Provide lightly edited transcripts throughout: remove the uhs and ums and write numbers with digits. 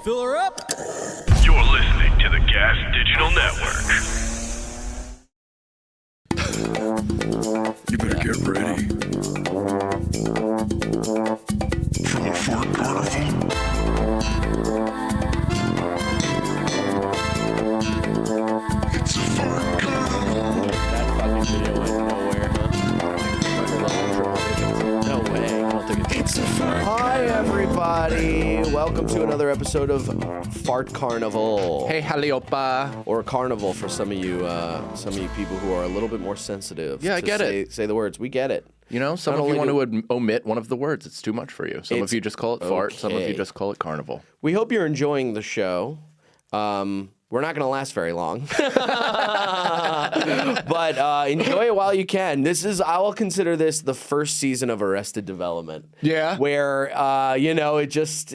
Fill her up. You're listening to the Gas Digital Network. You better get ready for the Fart Carnival. It's a Fart Carnival. That fucking video went nowhere, huh? No way. I don't think It's a Fart Hi, everybody. Welcome to another episode of Fart Carnival. Hey, Haliopa. Or Carnival for some of you people who are a little bit more sensitive. Yeah, I to get say the words. We get it. You know, some Not of you only want to omit one of the words. It's too much for you. Some of you just call it fart. Some of you okay. just call it carnival. We hope you're enjoying the show. We're not going to last very long. But enjoy it while you can. I will consider this the first season of Arrested Development. Yeah. Where, it just...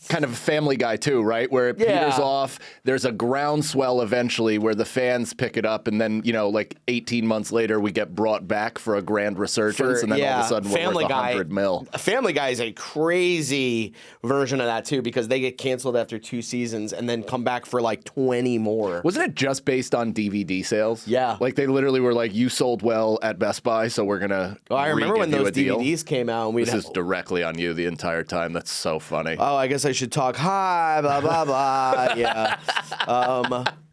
Kind of a Family Guy, too, right? Where it peters off. There's a groundswell eventually where the fans pick it up. And then, like 18 months later, we get brought back for a grand resurgence. And then all of a sudden, we're worth $100 million. Family Guy is a crazy version of that, too, because they get canceled after 2 seasons and then come back for like 20 more. Wasn't it just based on DVD sales? Yeah. Like they literally were like, you sold well at Best Buy, so we're going to I remember when those DVDs came out. And this is directly on you the entire time. That's so funny. Oh, I guess I should talk. Hi, blah, blah, blah. Yeah.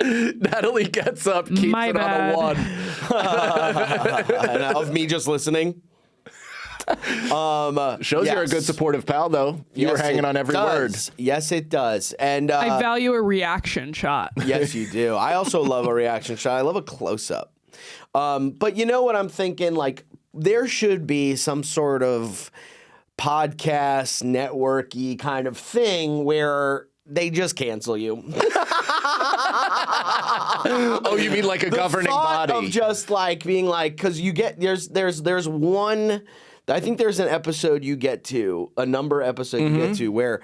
Natalie gets up, keeps it on a 1. And of me just listening. Shows you're a good supportive pal, though. You were hanging on every word. Yes, it does. And I value a reaction shot. Yes, you do. I also love a reaction shot. I love a close-up. But you know what I'm thinking? Like, there should be some sort of podcast, networky kind of thing where they just cancel you. Oh, you mean like a governing body? Of just like being like, because you get there's one. I think there's an episode you get to, a number episode you get to where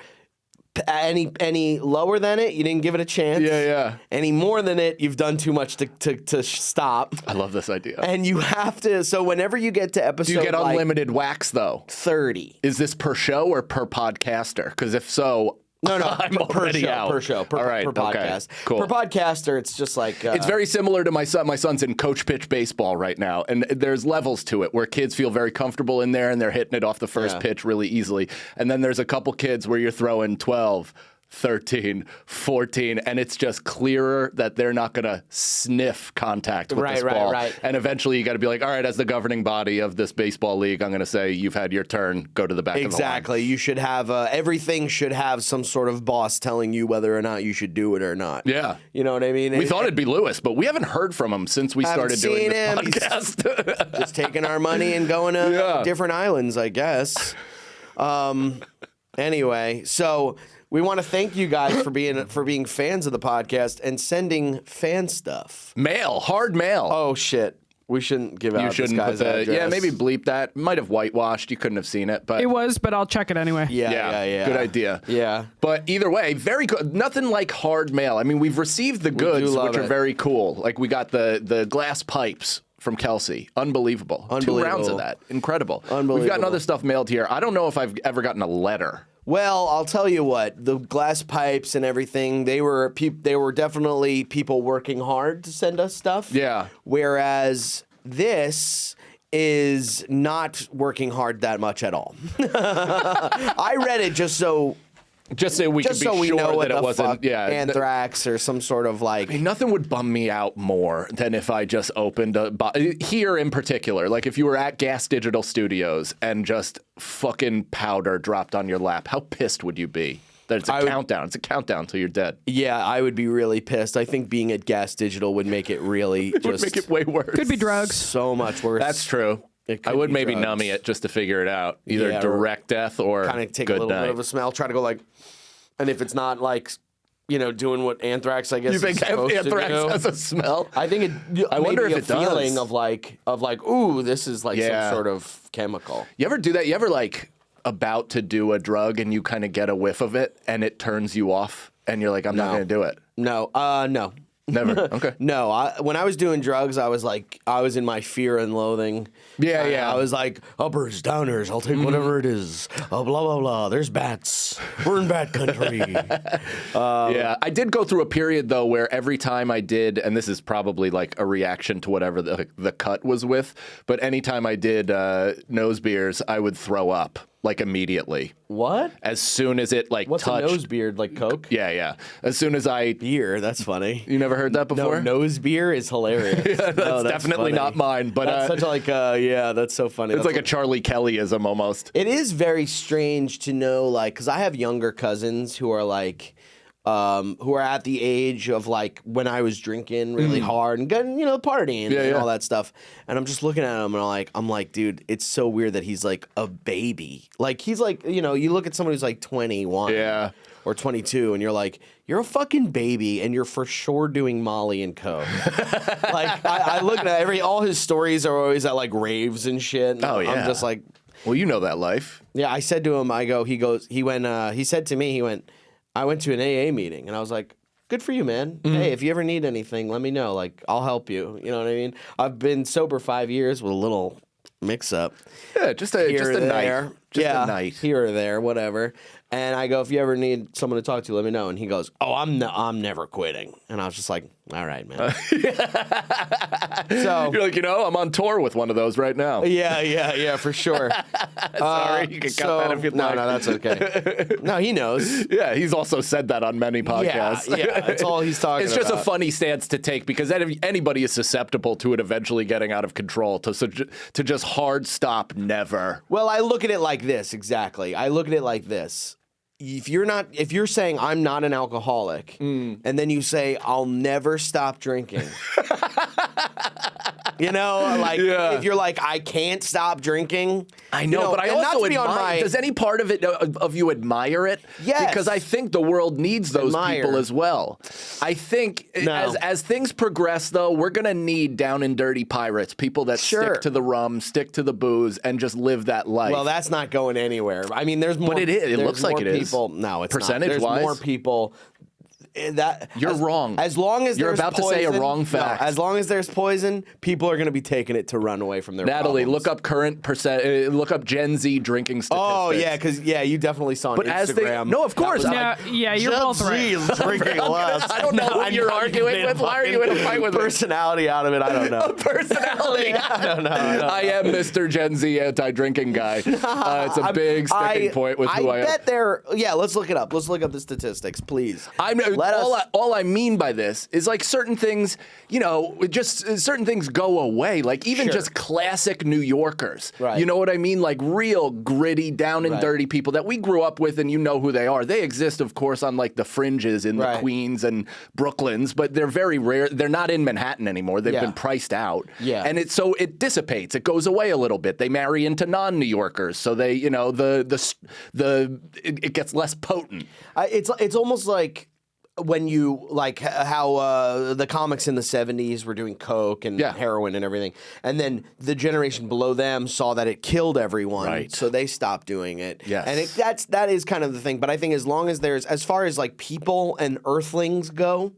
any lower than it, you didn't give it a chance. Yeah. Any more than it, you've done too much to stop. I love this idea. And you have to. So whenever you get to episode, do you get unlimited wax though? 30. Is this per show or per podcaster? Because if so. No, I'm already out. Per show, All right, per podcast. Okay, cool. Per podcaster, it's just like... it's very similar to my son. My son's in coach pitch baseball right now, and there's levels to it where kids feel very comfortable in there, and they're hitting it off the first pitch really easily. And then there's a couple kids where you're throwing 12, 13, 14, and it's just clearer that they're not going to sniff contact with this ball. Right. And eventually you got to be like, all right, as the governing body of this baseball league, I'm going to say you've had your turn, go to the back of the line. Exactly. You should have, everything should have some sort of boss telling you whether or not you should do it or not. Yeah. You know what I mean? We thought it'd be Lewis, but we haven't heard from him since we started doing this podcast. Just taking our money and going to different islands, I guess. Anyway, so... We want to thank you guys for being fans of the podcast and sending fan stuff. Mail, hard mail. Oh shit, we shouldn't give out this guy's address. Yeah, maybe bleep that. Might have whitewashed. You couldn't have seen it, but It was, but I'll check it anyway. Yeah. Good idea. Yeah. But either way, very good. Nothing like hard mail. I mean, we've received the goods, which are very cool. Like we got the glass pipes from Kelsey. Unbelievable. 2 rounds of that. Incredible. We've gotten other stuff mailed here. I don't know if I've ever gotten a letter. Well, I'll tell you what, the glass pipes and everything, they were definitely people working hard to send us stuff. Yeah. Whereas this is not working hard that much at all. I read it just so we could be we sure know what that it the wasn't fuck, anthrax or some sort of like... I mean, nothing would bum me out more than if I just opened here in particular, like if you were at Gas Digital Studios and just fucking powder dropped on your lap, how pissed would you be? That it's a countdown. It's a countdown till you're dead. Yeah, I would be really pissed. I think being at Gas Digital would make it really would make it way worse. Could be drugs. So much worse. That's true. I would maybe numb it just to figure it out. Either direct death or kind of take good a little night. bit of a smell, try to go like, and if it's not like, doing what anthrax, I guess. You think anthrax has a smell? I think it. I wonder if a it does. feeling of like, ooh, this is like some sort of chemical. You ever do that? You ever like about to do a drug and you kind of get a whiff of it and it turns you off and you're like, I'm not going to do it. No, no. Never. Okay. No, when I was doing drugs, I was in my fear and loathing. Yeah. I was like, uppers, downers, I'll take whatever it is. Blah, blah, blah. There's bats. We're in bat country. Yeah, I did go through a period, though, where every time I did, and this is probably like a reaction to whatever the cut was with, but anytime I did nose beers, I would throw up. Like immediately. What? As soon as it like What's touched. a nose beard? Like Coke? Yeah. As soon as I. Beer, that's funny. You never heard that before? No, nose beer is hilarious. That's definitely funny. not mine, but that's such like that's so funny. It's like a Charlie Kellyism almost. It is very strange to know, like, because I have younger cousins who are like, who are at the age of like when I was drinking really hard and getting, partying and all that stuff. And I'm just looking at him and I'm like, dude, it's so weird that he's like a baby. Like he's like, you look at someone who's like 21 or 22 and you're like, you're a fucking baby and you're for sure doing Molly and Coke. Like I look at all his stories are always at like raves and shit. And I'm just like, well, you know that life. Yeah, I said to him, he said to me, I went to an AA meeting, and I was like, good for you, man. Hey, if you ever need anything, let me know. Like, I'll help you. You know what I mean? I've been sober 5 years with a little mix-up. Yeah, just a night. Just a night. Here or there, whatever. And I go, if you ever need someone to talk to, let me know. And he goes, oh, I'm never quitting. And I was just like, all right, man. So you're like, I'm on tour with one of those right now. Yeah, for sure. Sorry, you can cut that if you'd like. No, that's okay. No, he knows. Yeah, he's also said that on many podcasts. Yeah, that's all he's talking about. It's just a funny stance to take because anybody is susceptible to it eventually getting out of control. To just hard stop, never. Well, I look at it like this, exactly. I look at it like this. If you're saying I'm not an alcoholic, and then you say I'll never stop drinking, if you're like I can't stop drinking, I know, but I also admire. Does any part of it of you admire it? Yes, because I think the world needs those people as well. I think as things progress, though, we're gonna need down and dirty pirates, people that stick to the rum, stick to the booze, and just live that life. Well, that's not going anywhere. I mean, there's more. But it is. It looks like it is. No, it's percentage-wise. There's more people. You're wrong. As long as you're there's about poison, to say a wrong fact. No, as long as there's poison, people are going to be taking it to run away from their Natalie, problems. look up look up Gen Z drinking statistics. Oh yeah, because you definitely saw on Instagram. No, of course. You're both right. Gen Z is drinking less. I don't know who you're arguing with. Why are you in a fight with personality out of it? I don't know. Personality. I don't know. I am Mr. Gen Z anti-drinking guy. It's a big sticking point with who I am. I bet they're. Yeah, let's look it up. Let's look up the statistics, please. All I mean by this is like certain things, just certain things go away. Like even just classic New Yorkers. Right. You know what I mean? Like real gritty, down and dirty people that we grew up with and you know who they are. They exist, of course, on like the fringes in the Queens and Brooklyns, but they're very rare. They're not in Manhattan anymore. They've been priced out. Yeah. And it dissipates. It goes away a little bit. They marry into non-New Yorkers. So they, it gets less potent. It's almost like when you like how the comics in the 70s were doing coke and heroin and everything, and then the generation below them saw that it killed everyone, so they stopped doing it. Yes. And that is kind of the thing. But I think as long as as far as like people and earthlings go,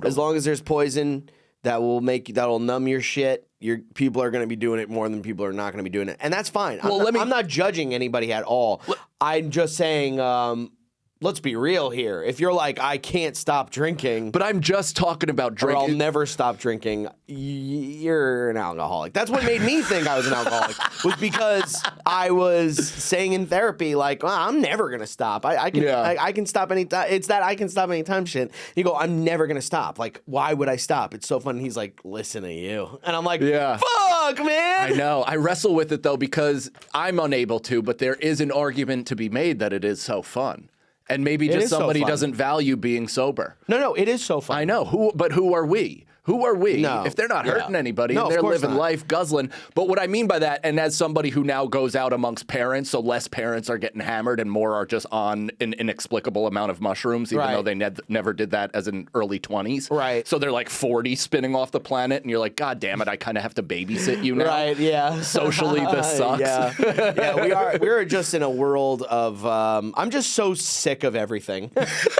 as long as there's poison that'll numb your shit, people are going to be doing it more than people are not going to be doing it, and that's fine. I'm not judging anybody at all. I'm just saying. Let's be real here. If you're like, I can't stop drinking. But I'm just talking about drinking. Or I'll never stop drinking. You're an alcoholic. That's what made me think I was an alcoholic. Was because I was saying in therapy, like, well, I'm never going to stop. I can stop anytime. It's that I can stop anytime shit. You go, I'm never going to stop. Like, why would I stop? It's so fun. He's like, listen to you. And I'm like, fuck, man. I know. I wrestle with it, though, because I'm unable to. But there is an argument to be made that it is so fun. And maybe just somebody doesn't value being sober. No, it is so fun. I know. But who are we? Who are we? No. If they're not hurting anybody, No, and of they're course living not. life, guzzling. But what I mean by that, and as somebody who now goes out amongst parents, so less parents are getting hammered and more are just on an inexplicable amount of mushrooms, even Right. though they never did that as in early 20s. Right. So they're like 40 spinning off the planet, and you're like, God damn it, I kind of have to babysit you now. Right, yeah. Socially, this sucks. Yeah, we're just in a world of, I'm just so sick of everything.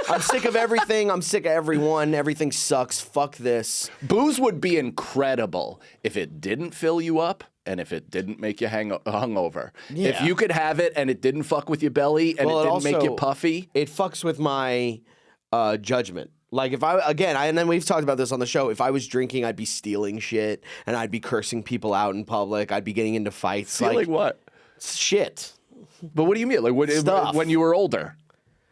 I'm sick of everything. I'm sick of everyone. Everything sucks. Fuck this. Booze would be incredible if it didn't fill you up and if it didn't make you hungover. Yeah. If you could have it and it didn't fuck with your belly and Well, it it didn't make you also- puffy. It fucks with my judgment. Like if and then we've talked about this on the show. If I was drinking, I'd be stealing shit and I'd be cursing people out in public. I'd be getting into fights. Stealing like what? shit. But what do you mean? Like Stuff. when you were older,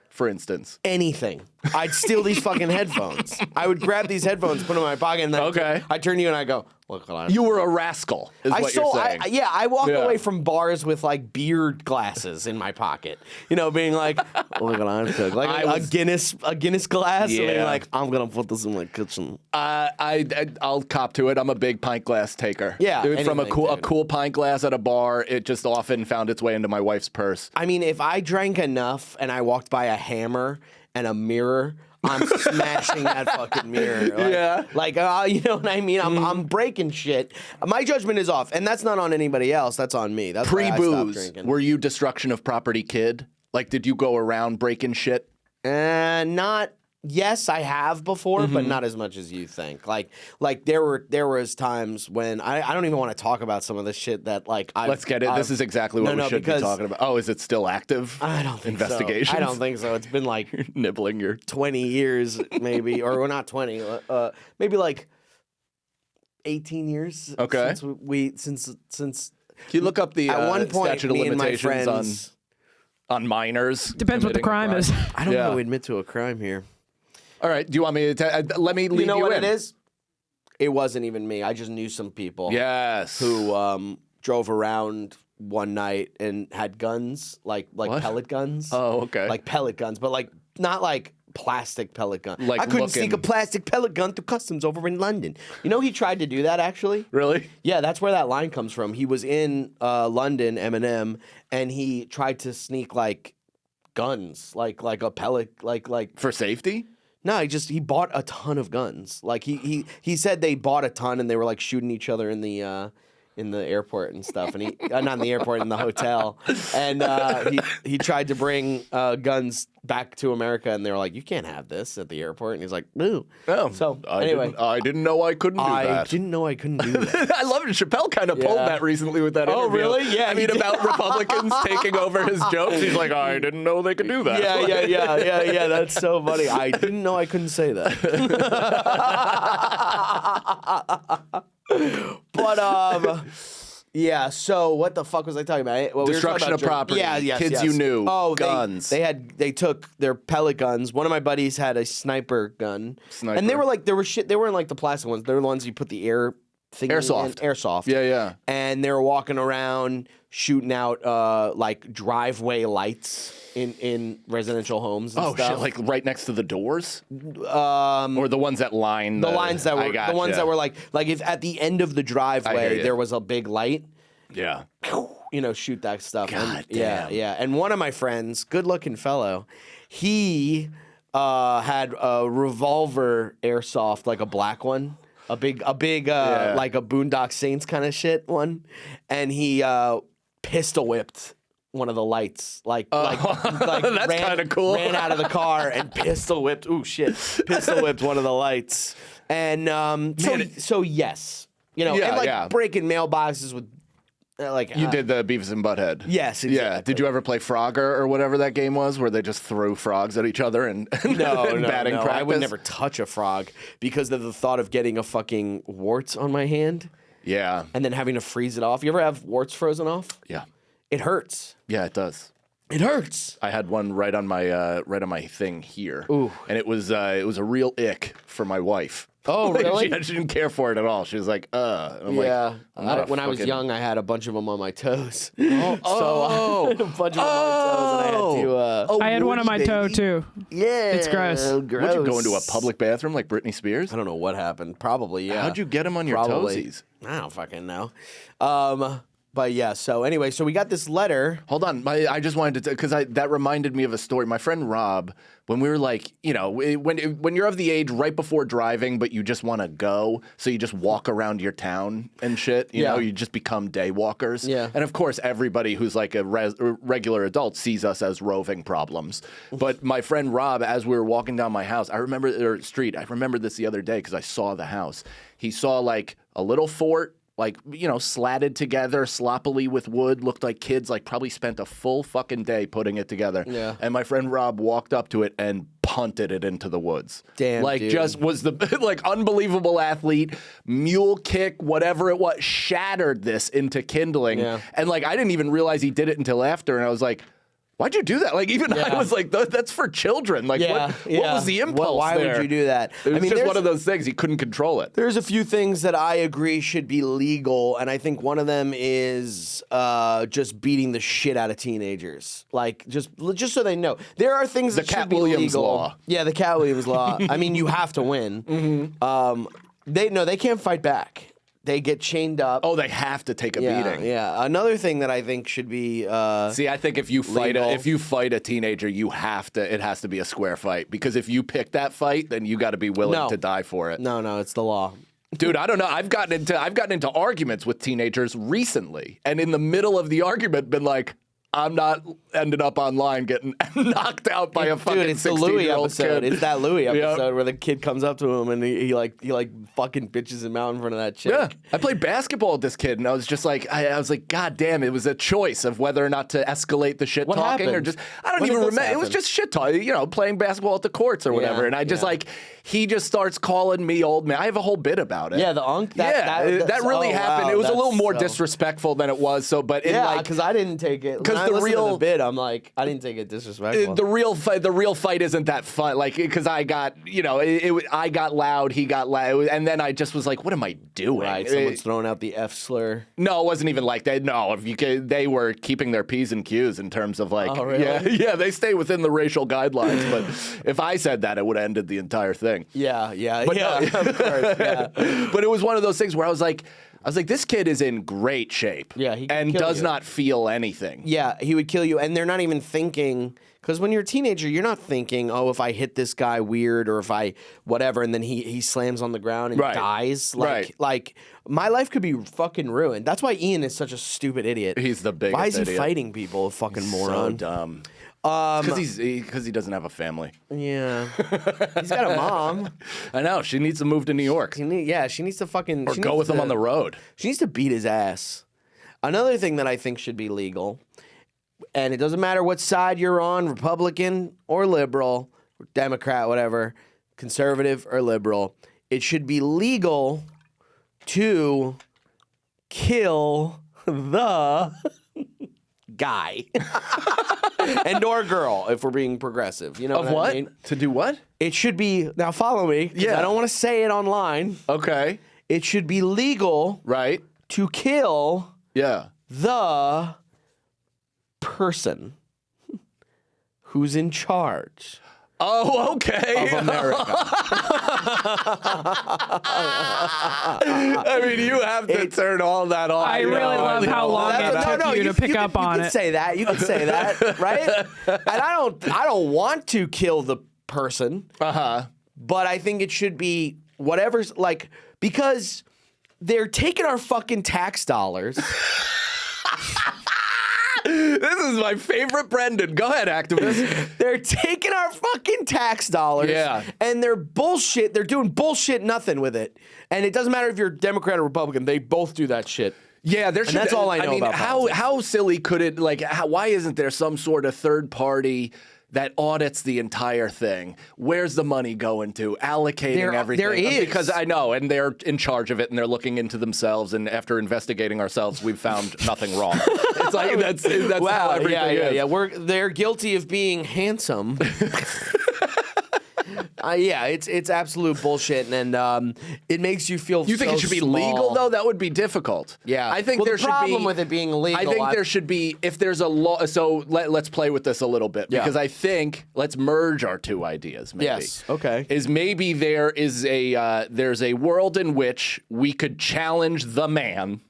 for instance? Anything. I'd steal these fucking headphones. I would grab these headphones, put them in my pocket, and then Okay. I turn to you and I go, look what I You were a rascal, is what you're saying. I walk Yeah. away from bars with like beer glasses in my pocket. You know, being like, look what I took. Like a Guinness glass. And being Yeah. like, I'm gonna put this in my kitchen. I'll cop to it. I'm a big pint glass taker. Yeah, Dude, from a anything, dude. cool pint glass at a bar, it just often found its way into my wife's purse. I mean, if I drank enough and I walked by a hammer and a mirror, I'm smashing that fucking mirror. Like, Yeah. Like, you know what I mean? I'm breaking shit. My judgment is off. And that's not on anybody else. That's on me. That's why I stopped Pre-booze, drinking. were you destruction of property kid? Like, did you go around breaking shit? Not. Yes, I have before, but not as much as you think. Like there was times when I don't even want to talk about some of the shit that like I. Let's get it. This is exactly what we should be talking about. Oh, is it still active? I don't think Investigations? so. I don't think so. It's been like Nibbling your 20 years, maybe, or not 20. Maybe like 18 years. Okay. Since Can you look up the at one point, statute of me and my limitations friends. on minors? Depends what the committing a crime is. I don't Yeah. want to admit to a crime here. All right. Do you want me to let me lead You know what in? it is? It wasn't even me. I just knew some people. Yes. Who drove around one night and had guns, like What? pellet guns. Oh, okay. Like pellet guns, but like not like plastic pellet gun. Like I couldn't sneak a looking- plastic pellet gun through customs over in London. You know he tried to do that actually. Really? Yeah, that's where that line comes from. He was in London, Eminem, and he tried to sneak like guns, like a pellet, like. For safety? No, he bought a ton of guns. Like he said they bought a ton and they were like shooting each other in the airport and stuff. And he not in the airport, in the hotel. And he tried to bring guns back to America and they were like, you can't have this at the airport. And he's like, no. Oh, So I anyway, I didn't know I couldn't do I that. didn't know I couldn't do that. I love it. Chappelle kind of pulled Yeah. that recently with that Oh, interview. really? Yeah, I he mean, did. about Republicans taking over his jokes. He's like, I didn't know they could do that. Yeah. That's so funny. I didn't know I couldn't say that. But yeah. So what the fuck was I talking about? Well, we were talking Destruction about of property. Yeah, yes, Kids yes. you knew. Oh, Guns. They took their pellet guns. One of my buddies had a sniper gun, Sniper. and they were like they weren't like the plastic ones. They were the ones you put the air thing Airsoft. airsoft. Yeah. And they were walking around shooting out like driveway lights in residential homes and Oh stuff. shit! Like right next to the doors, or the ones that line the lines that were the ones that were like if at the end of the I hear driveway you. there was a big light, Yeah. you know, shoot that stuff. God Yeah, damn. yeah. And one of my friends, good looking fellow, he had a revolver airsoft, like a black one. A big Yeah. like a Boondock Saints kind of shit one. And he pistol whipped one of the lights. Like That's kinda cool. Ran out of the car and pistol whipped. Ooh shit. Pistol whipped one of the lights. And so yes. You know, Yeah, and like yeah. breaking mailboxes with like You did the Beavis and Butthead. Yes, Yeah. exactly. Did you ever play Frogger or whatever that game was, where they just threw frogs at each other and No, batting practice? I would never touch a frog because of the thought of getting a fucking warts on my hand Yeah. and then having to freeze it off. You ever have warts frozen off? Yeah. It hurts. Yeah, it does. It hurts. I had one right on my thing here, Ooh. and it was a real ick for my wife. Oh, really? She didn't care for it at all. She was like, I'm Yeah. like, I'm not a when I was fucking- young, I had a bunch of them on my toes. Oh, a bunch of them on my toes, and I had to. I had one on my toe baby. too. Yeah, It's gross. Would you go into a public bathroom like Britney Spears? I don't know what happened. Probably, yeah. How'd you get them on your Probably. toesies? I don't fucking know. But yeah, so anyway, so we got this letter. Hold on, I just wanted to because that reminded me of a story. My friend Rob, when we were like, when you're of the age right before driving, but you just want to go, so you just walk around your town and shit. You know, you just become day walkers. Yeah. And of course, everybody who's like a regular adult sees us as roving problems. But my friend Rob, as we were walking down my house, I remember this the other day because I saw the house. He saw like a little fort. Like, slatted together sloppily with wood, looked like kids, like probably spent a full fucking day putting it together. Yeah. And my friend Rob walked up to it and punted it into the woods. Damn, like, dude. just was the, like, unbelievable athlete, mule kick, whatever it was, shattered this into kindling. Yeah. And, like, I didn't even realize he did it until after, and I was like, why'd you do that? Like, even I was like, that's for children. Like, what was the impulse Why there? would you do that? It was just there's- one of those things. He couldn't control it. There's a few things that I agree should be legal, and I think one of them is just beating the shit out of teenagers. Like, just so they know. There are things that Cat should be Williams legal. law. Yeah, the Cat Williams law. I mean, you have to win. They can't fight back. They get chained up. Oh, they have to take a beating. Yeah. Another thing that I think should be See, I think if you fight legal. a teenager, it has to be a square fight, because if you pick that fight, then you got to be willing to die for it. No, it's the law. Dude, I don't know. I've gotten into arguments with teenagers recently, and in the middle of the argument, been like, I'm not ended up online getting knocked out by a fucking Dude, it's the Louis 16-year-old episode. kid. It's that Louis Yep. episode where the kid comes up to him and he fucking bitches him out in front of that chick. Yeah, I played basketball with this kid, and I was just like, I was like, God damn, it was a choice of whether or not to escalate the shit What talking or happened? just, I don't When even did this remember. It was happen? just shit talking, playing basketball at the courts or whatever. Yeah, And I just yeah. like, he just starts calling me old man. I have a whole bit about it. Yeah, the unk. That really happened. Wow, It was a little that's more so- disrespectful than it was. So, but in Yeah, like, because I didn't take it. 'Cause When I the listened to real- the bit, I'm like, I didn't take it disrespectful. the real fight isn't that fun. Like, because I got, I got loud, he got loud, and then I just was like, what am I doing? Right, someone's throwing out the F slur. No, it wasn't even like that. No, they were keeping their P's and Q's in terms of like, Oh, really? yeah, they stay within the racial guidelines. But if I said that, it would have ended the entire thing. Yeah, But yeah, no. of course, yeah. But it was one of those things where I was like, this kid is in great shape. Yeah, he can and kill does you. not feel anything. Yeah, he would kill you, and they're not even thinking. Because when you're a teenager, you're not thinking, oh, if I hit this guy weird or if I whatever, and then he slams on the ground and Right. dies. Right. Like my life could be fucking ruined. That's why Ian is such a stupid idiot. He's the biggest Why is he idiot. fighting people? Fucking moron. So dumb. Because he doesn't have a family. Yeah, he's got a mom. I know. She needs to move to New York She needs to fucking or she go needs with him to- on the road. She needs to beat his ass. Another thing that I think should be legal, and it doesn't matter what side you're on, Republican or liberal, or Democrat, whatever, conservative or liberal, it should be legal to kill the guy and or girl if we're being progressive. You know Of what? what? I mean? To do what? It should be, now follow me, 'cause Yeah. I don't want to say it online. Okay. It should be legal Right. to kill Yeah. the person who's in charge Oh, okay. of America. I mean, you have to turn all that on. I really love how long it took you to pick up on You it. can say that. You can say that, right? And I don't want to kill the person, but I think it should be whatever's like, because they're taking our fucking tax dollars. This is my favorite Brendan. Go ahead, activist. They're taking our fucking tax dollars, Yeah. and they're bullshit. They're doing bullshit nothing with it. And it doesn't matter if you're Democrat or Republican. They both do that shit. Yeah, there should. that's all I know mean, about politics. how silly could it? Like, why isn't there some sort of third party that audits the entire thing? Where's the money going to? Allocating everything? there is. Because I know, and they're in charge of it, and they're looking into themselves. And after investigating ourselves, we've found nothing wrong. It's like that's how Wow. everything Yeah. is. They're guilty of being handsome. Yeah, it's absolute bullshit, and it makes you feel. You think so it should be small. legal though? That would be difficult. Yeah, I think well, there the should be. problem with it being illegal. I think there should be if there's a law. So let's play with this a little bit because I think let's merge our two ideas. Maybe. Yes. Okay. Is maybe there is there's a world in which we could challenge the man.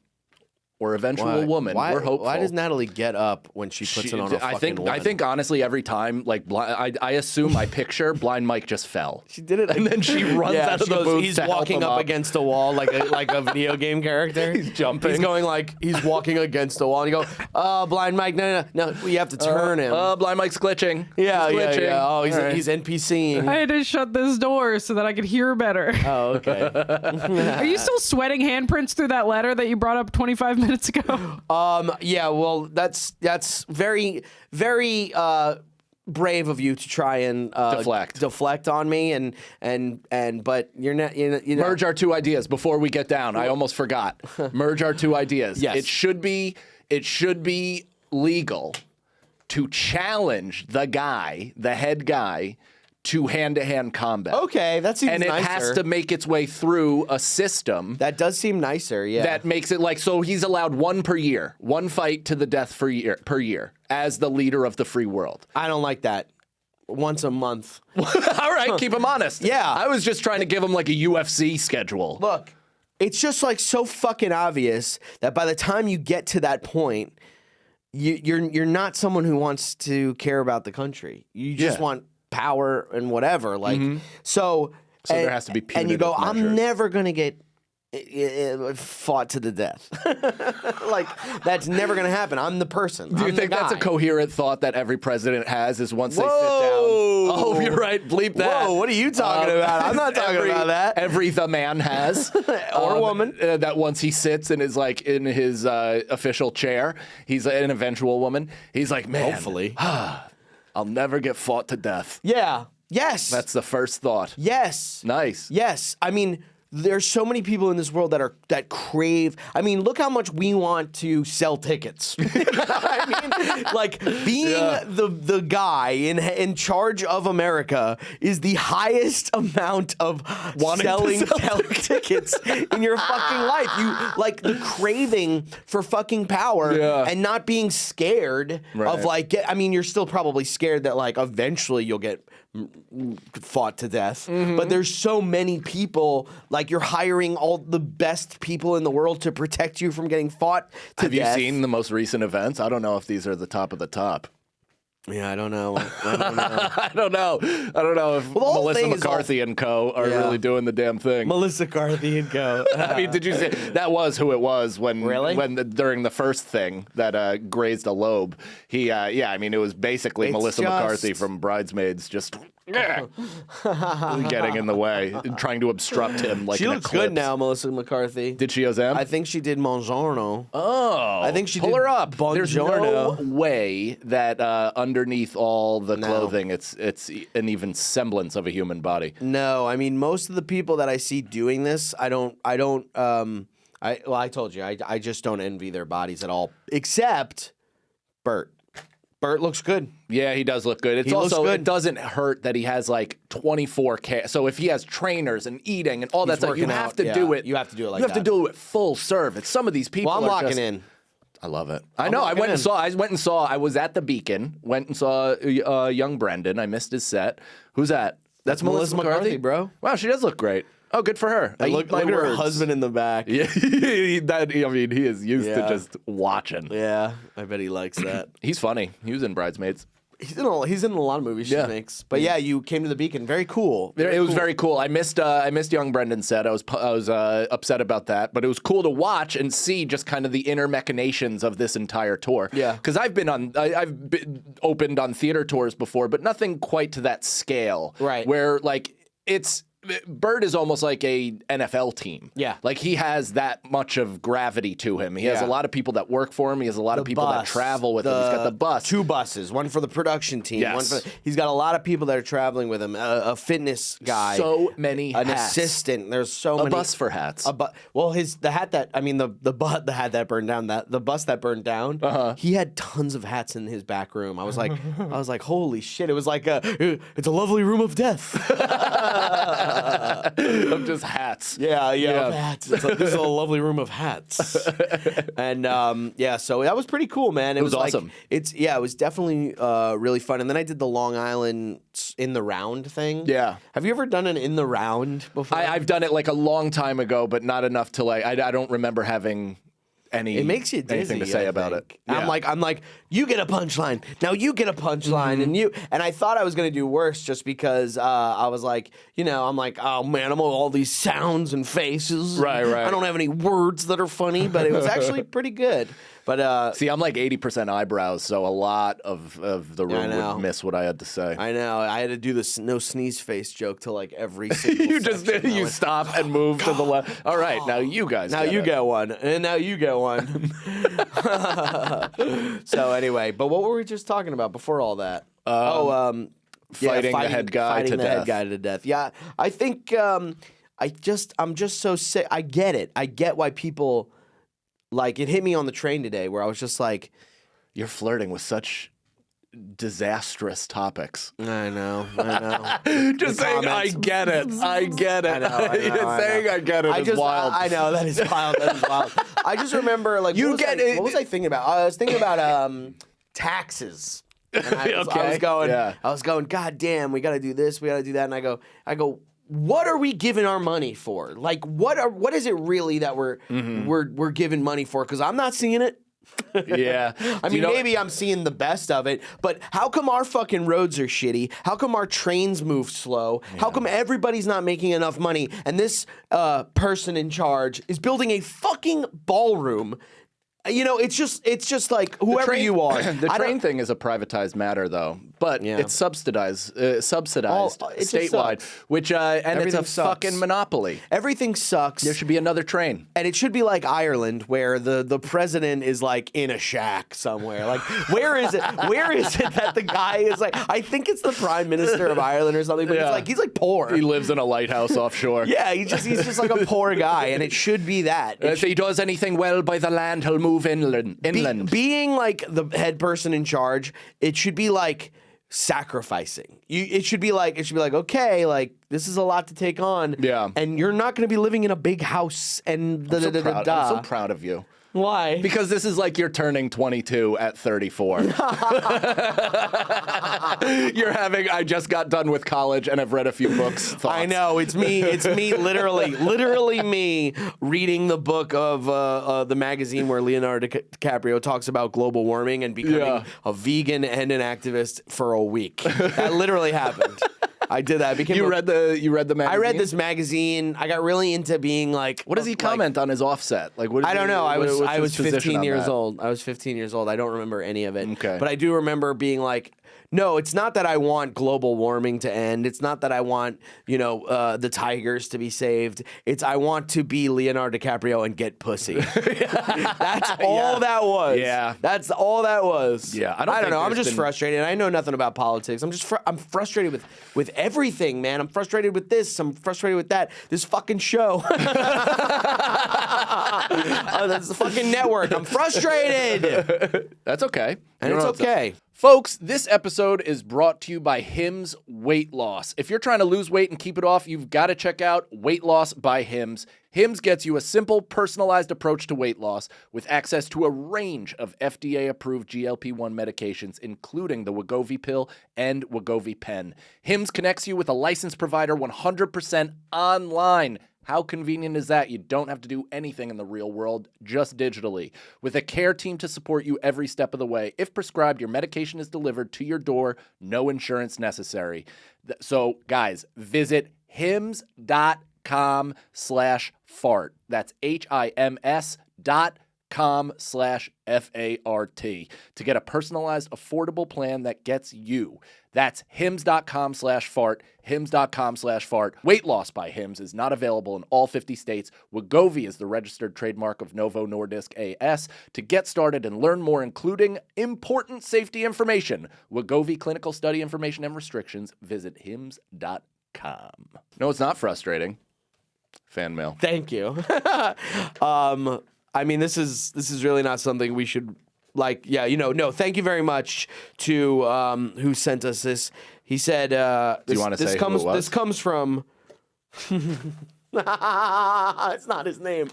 Or eventual woman. We're hopeful. Why does Natalie get up when she puts it on a fucking woman? I think honestly every time, like I assume I picture Blind Mike just fell. She did it, and then she runs out of the booth. He's to help walking him up against a wall like a video game character. He's jumping. He's going like he's walking against a wall. And you go, Blind Mike, no, you have to turn him. Blind Mike's glitching. Yeah, he's glitching. yeah. Oh, All right. he's NPCing. I had to shut this door so that I could hear better. Oh, okay. Are you still sweating handprints through that letter that you brought up 25 minutes ago? Yeah, well, that's very, very brave of you to try and deflect on me, and but you're not. Merge our two ideas before we get down. I almost forgot. Merge our two ideas. Yes. It should be legal to challenge the head guy, to hand-to-hand combat. Okay, that seems nicer. And it has to make its way through a system. That does seem nicer, yeah. That makes it like, so he's allowed one per year, one fight to the death per year, as the leader of the free world. I don't like that. Once a month. All right, keep him honest. Yeah. I was just trying to give him like a UFC schedule. Look, it's just like so fucking obvious that by the time you get to that point, you're not someone who wants to care about the country. You just want power and whatever, like so there has to be punitive and you go measures. I'm never gonna get fought to the death. Like that's never gonna happen. I'm the person. Do you think that's a coherent thought that every president has is once they sit down? Oh, you're right. Bleep that. Whoa, what are you talking about? I'm not talking about that. Every the man has. Or woman. That once he sits and is like in his official chair, he's an eventual woman. He's like, man, hopefully. I'll never get fought to death. Yeah. Yes. That's the first thought. Yes. Nice. Yes. I mean, there's so many people in this world that crave. I mean, look how much we want to sell tickets. I mean, like being the guy in charge of America is the highest amount of selling tickets in your fucking life. You like the craving for fucking power and not being scared of like. I mean, you're still probably scared that like eventually you'll get fought to death, but there's so many people, like you're hiring all the best people in the world to protect you from getting fought to death. Have you seen the most recent events? I don't know if these are the top of the top. Yeah, I don't know. I don't know if Melissa McCarthy and co are really doing the damn thing. Melissa McCarthy and co. I mean, did you see that was who it was when during the first thing that grazed a lobe? He I mean, it was basically Melissa McCarthy from Bridesmaids just getting in the way, trying to obstruct him like she an looks eclipse. good now, Melissa McCarthy. Did she Ozem? I think she did Buongiorno. Oh, I think she pull did her up. There's no Buongiorno. way that underneath all the clothing, it's an even semblance of a human body. No, I mean most of the people that I see doing this, I told you, I just don't envy their bodies at all, except Bert. Bert looks good. Yeah, he does look good. It's also it doesn't hurt that he has like 24K. So if he has trainers and eating and all that stuff, you have to do it. You have to do it like that. You have to do it full serve. It's some of these people. Well, I'm locking in. I love it. I know. I went and saw. I was at the Beacon. Went and saw young Brendan. I missed his set. Who's that? That's Melissa McCarthy, bro. Wow, she does look great. Oh, good for her. Look at her husband in the back. Yeah, he is used to just watching. Yeah, I bet he likes that. He's funny. He was in Bridesmaids. He's in a lot of movies she makes. But yeah, you came to the Beacon. Very cool. It was very cool. I missed young Brendan's set. I was upset about that, but it was cool to watch and see just kind of the inner machinations of this entire tour. Yeah, because I've been opened on theater tours before, but nothing quite to that scale. Right, where like it's Bird is almost like a NFL team. Yeah. Like he has that much of gravity to him. He has a lot of people that work for him. He has a lot of people that travel with him. He's got the bus. 2 buses, one for the production team. Yes. He's got a lot of people that are traveling with him. A fitness guy. So many an hats. assistant. There's so many. A bus for hats. Well, the hat that the hat that burned down, the bus that burned down. He had tons of hats in his back room. I was like, holy shit! It was like it's a lovely room of death. Of just hats. Yeah. Of hats. This is a lovely room of hats. And so that was pretty cool, man. It was awesome. It was definitely really fun. And then I did the Long Island in the round thing. Yeah. Have you ever done an in the round before? I've done it like a long time ago, but not enough to like. I don't remember having it makes you dizzy, anything to say about it. Yeah. I'm like, you get a punchline. Now you get a punchline, and I thought I was gonna do worse just because I was like, I'm like, oh man, I'm all these sounds and faces. Right. I don't have any words that are funny, but it was actually pretty good. But see, I'm like 80% eyebrows, so a lot of the room would miss what I had to say. I know. I had to do this no sneeze face joke to like every single You stop and move to the left. All right, now you guys. Now you get one, and now you get one. So anyway, but what were we just talking about before all that? Fighting the head guy to death. Yeah, I think I'm just so sick. I get it. I get why people like it. Hit me on the train today where I was just like, you're flirting with such disastrous topics. I know. Just saying, I get it. I get it. Saying I get it is wild. I know, that is wild. I just remember, like, what was I thinking about? I was thinking about taxes. And I was going, God damn, we got to do this, we got to do that. And I go, what are we giving our money for? Like, what is it really that we're giving money for? Because I'm not seeing it. Yeah. I mean, maybe I'm seeing the best of it, but how come our fucking roads are shitty? How come our trains move slow? Yeah. How come everybody's not making enough money? And this person in charge is building a fucking ballroom. It's just like whoever you are. The train thing is a privatized matter, though, but it's subsidized statewide, which and it's a fucking monopoly. Everything sucks. There should be another train, and it should be like Ireland, where the president is like in a shack somewhere. Like, where is it? Where is it that the guy is like? I think it's the prime minister of Ireland or something. But he's like poor. He lives in a lighthouse offshore. Yeah, he's just like a poor guy, and it should be that. If he does anything well by the land, he'll move inland. Being like the head person in charge, it should be like sacrificing. It should be like, okay, like this is a lot to take on. Yeah. And you're not going to be living in a big house and I'm so proud of you. Why? Because this is like you're turning 22 at 34. I just got done with college and I've read a few books. Thoughts. I know, it's me literally me reading the book of the magazine where Leonardo DiCaprio talks about global warming and becoming a vegan and an activist for a week. That literally happened. I did that. You read the magazine? I read this magazine. I got really into being like. What does he comment on his offset? Like, what? I don't know. I was 15 years old. I was 15 years old. I don't remember any of it. Okay. But I do remember being like, no, it's not that I want global warming to end. It's not that I want, the tigers to be saved. It's I want to be Leonardo DiCaprio and get pussy. That's all that was. Yeah. That's all that was. Yeah. I don't know. I'm just frustrated. I know nothing about politics. I'm frustrated with everything, man. I'm frustrated with this. I'm frustrated with that. This fucking show. That's the fucking network. I'm frustrated. That's okay. And it's okay. Folks, this episode is brought to you by Hims Weight Loss. If you're trying to lose weight and keep it off, you've got to check out Weight Loss by Hims. Hims gets you a simple, personalized approach to weight loss with access to a range of FDA-approved GLP-1 medications, including the Wegovy pill and Wegovy pen. Hims connects you with a licensed provider 100% online. How convenient is that? You don't have to do anything in the real world, just digitally. With a care team to support you every step of the way. If prescribed, your medication is delivered to your door, no insurance necessary. So, guys, visit hims.com/fart. That's HIMS.com/FART to get a personalized, affordable plan that gets you That's hims.com/fart, hims.com/fart. Weight loss by Hims is not available in all 50 states. Wegovy is the registered trademark of Novo Nordisk AS. To get started and learn more, including important safety information, Wegovy clinical study information and restrictions, visit hims.com. No, it's not frustrating. Fan mail. Thank you. I mean, this is really not something we should like. Yeah, no. Thank you very much to who sent us this. He said, Do you want to say who it was? This comes from. It's not his name.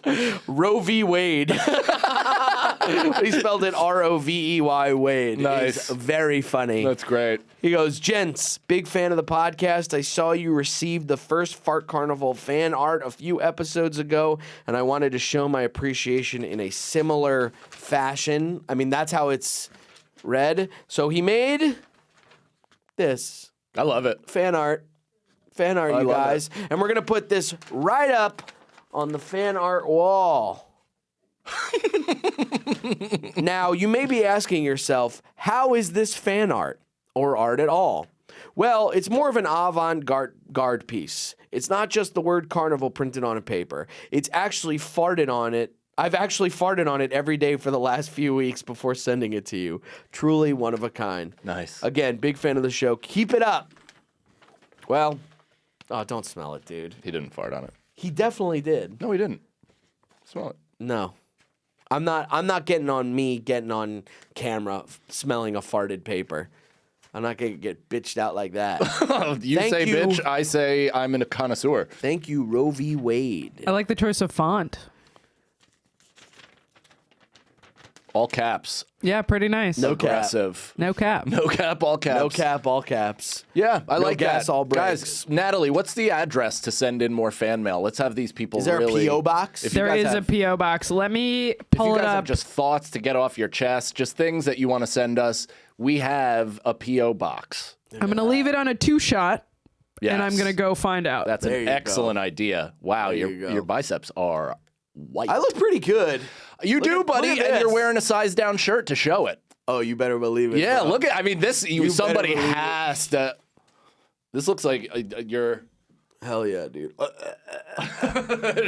Roe v. Wade. He spelled it Rovey Wade. Nice. It's very funny. That's great. He goes, gents, big fan of the podcast. I saw you received the first Fart Carnival fan art a few episodes ago, and I wanted to show my appreciation in a similar fashion. I mean, that's how it's read. So he made this. I love it. Fan art, you guys. And we're going to put this right up on the fan art wall. Now, you may be asking yourself, how is this fan art or art at all? Well, it's more of an avant-garde piece. It's not just the word carnival printed on a paper. It's actually farted on it. I've actually farted on it every day for the last few weeks before sending it to you. Truly one of a kind. Nice. Again, big fan of the show. Keep it up. Well, don't smell it, dude. He didn't fart on it. He definitely did. No, he didn't. Smell it. No. I'm not getting on camera smelling a farted paper. I'm not going to get bitched out like that. You Thank say you. bitch, I say I'm a connoisseur. Thank you, Roe v. Wade. I like the choice of font. All caps. Yeah, pretty nice. No cap. Aggressive. No cap. No cap, all caps. No cap, all caps. Yeah, I like gas, that. all brakes. Guys, Natalie, what's the address to send in more fan mail? Let's have these people Is there really... a P.O. box? If you There guys is have- a P.O. box. Let me If pull you it guys have up. just thoughts to get off your chest, just things that you want to send us, we have a P.O. box. I'm going to leave it on a 2-shot, and I'm Yes. going to go find out. That's There an you excellent idea. Wow, There you go. your biceps are white. I look pretty good. You do, at- buddy, look at and you're this. wearing a size down shirt to show it. Oh, you better believe it. Yeah, bro. look at. I mean, this. You Somebody better believe it. has to. This looks like you're Hell yeah, dude.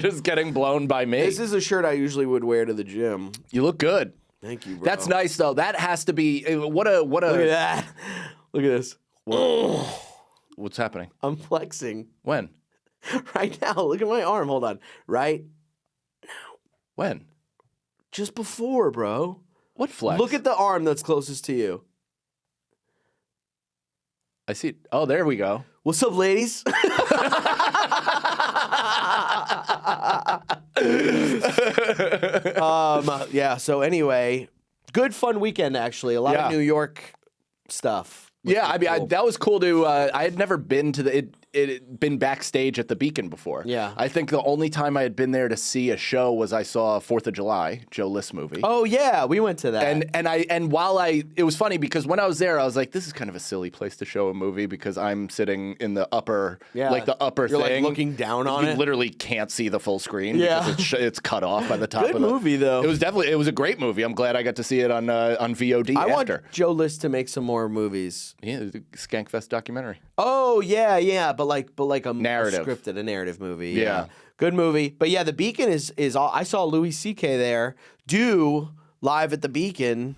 just getting blown by me. This is a shirt I usually would wear to the gym. You look good. Thank you, bro. That's nice though. That has to be what a. Look at that. Look at this. What's happening? I'm flexing When? right now. Look at my arm. Hold on. Right? When? Just before, bro. What flex? Look at the arm that's closest to you. I see. Oh, there we go. What's up, ladies? Yeah, so anyway, good fun weekend, actually. A lot Yeah. of New York stuff. Yeah, I mean, that was cool to. I had never been to it been backstage at the Beacon before. Yeah. I think the only time I had been there to see a show was I saw 4th of July, Joe List movie. Oh, yeah, we went to that. And while it was funny because when I was there, I was like, this is kind of a silly place to show a movie because I'm sitting in the upper, Yeah. like the upper You're, like, thing. looking down on you it. literally can't see the full screen Yeah. because it's cut off by the top Good of the movie, though. It was a great movie. I'm glad I got to see it on VOD I want after. Joe List to make some more movies. Yeah, the Skankfest documentary. Oh, yeah, but like a Narrative. a narrative movie. Yeah. Good movie. But yeah, the Beacon is all. I saw Louis C.K. there do live at the Beacon.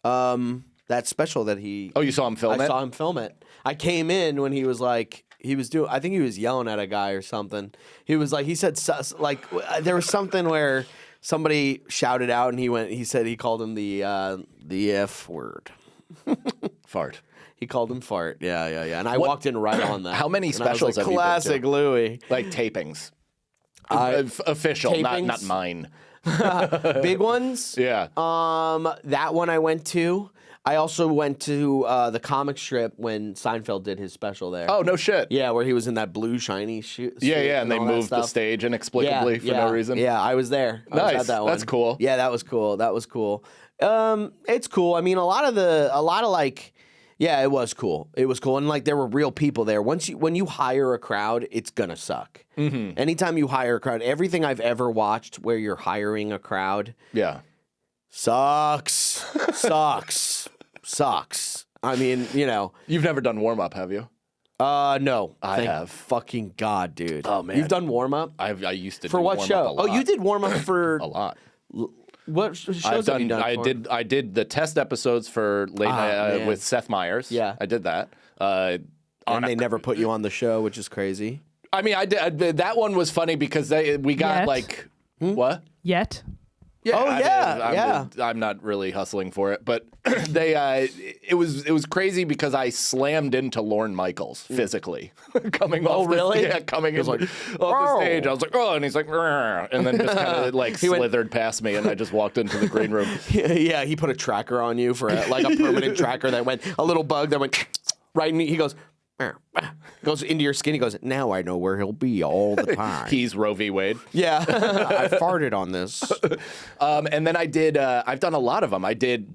That special that he. Oh, you saw him film I it? saw him film it. I came in when he was like. He was doing. I think he was yelling at a guy or something. He was like. He said like there was something where somebody shouted out and he said he called him the F word. Fart. He called him fart. Yeah. And I walked in right on that. How many And I was specials like, have you been to? classic Louis. Like tapings. Tapings? Official, not mine. Big ones. Yeah. That one I went to. I also went to the comic strip when Seinfeld did his special there. Oh, no shit. Yeah, where he was in that blue shiny suit. Yeah, and they all that moved the stuff. stage inexplicably for no reason. Yeah, I was there. I was Nice. at that one. That's cool. Yeah, that was cool. It's cool. I mean, a lot of like. Yeah, it was cool. And like there were real people there. When you hire a crowd, it's gonna suck. Mm-hmm. Anytime you hire a crowd, everything I've ever watched where you're hiring a crowd Yeah. sucks. I mean, you know. You've never done warm up, have you? No. I Thank have. Fucking God, dude. Oh, man. You've done warm up? I used to For do what warm show? up a lot. Oh, you did warm up for a lot. what shows I've have you done? I did the test episodes for late night man. with Seth Meyers. Yeah. I did that. And they never put you on the show, which is crazy. I mean, I did that one was funny because we got Yet. like what? Yet. Yeah, Oh, I mean, I'm not really hustling for it, but it was crazy because I slammed into Lorne Michaels physically coming off. Really? Coming in like off the stage. I was like, oh, and he's like, "Rrr," and then just kind of like slithered past me, and I just walked into the green room. Yeah, he put a tracker on you for like a permanent tracker that went a little bug that went right in. He goes. Goes into your skin. He goes, now I know where he'll be all the time. He's Roe v. Wade. Yeah, I farted on this. And then I did. I've done a lot of them. I did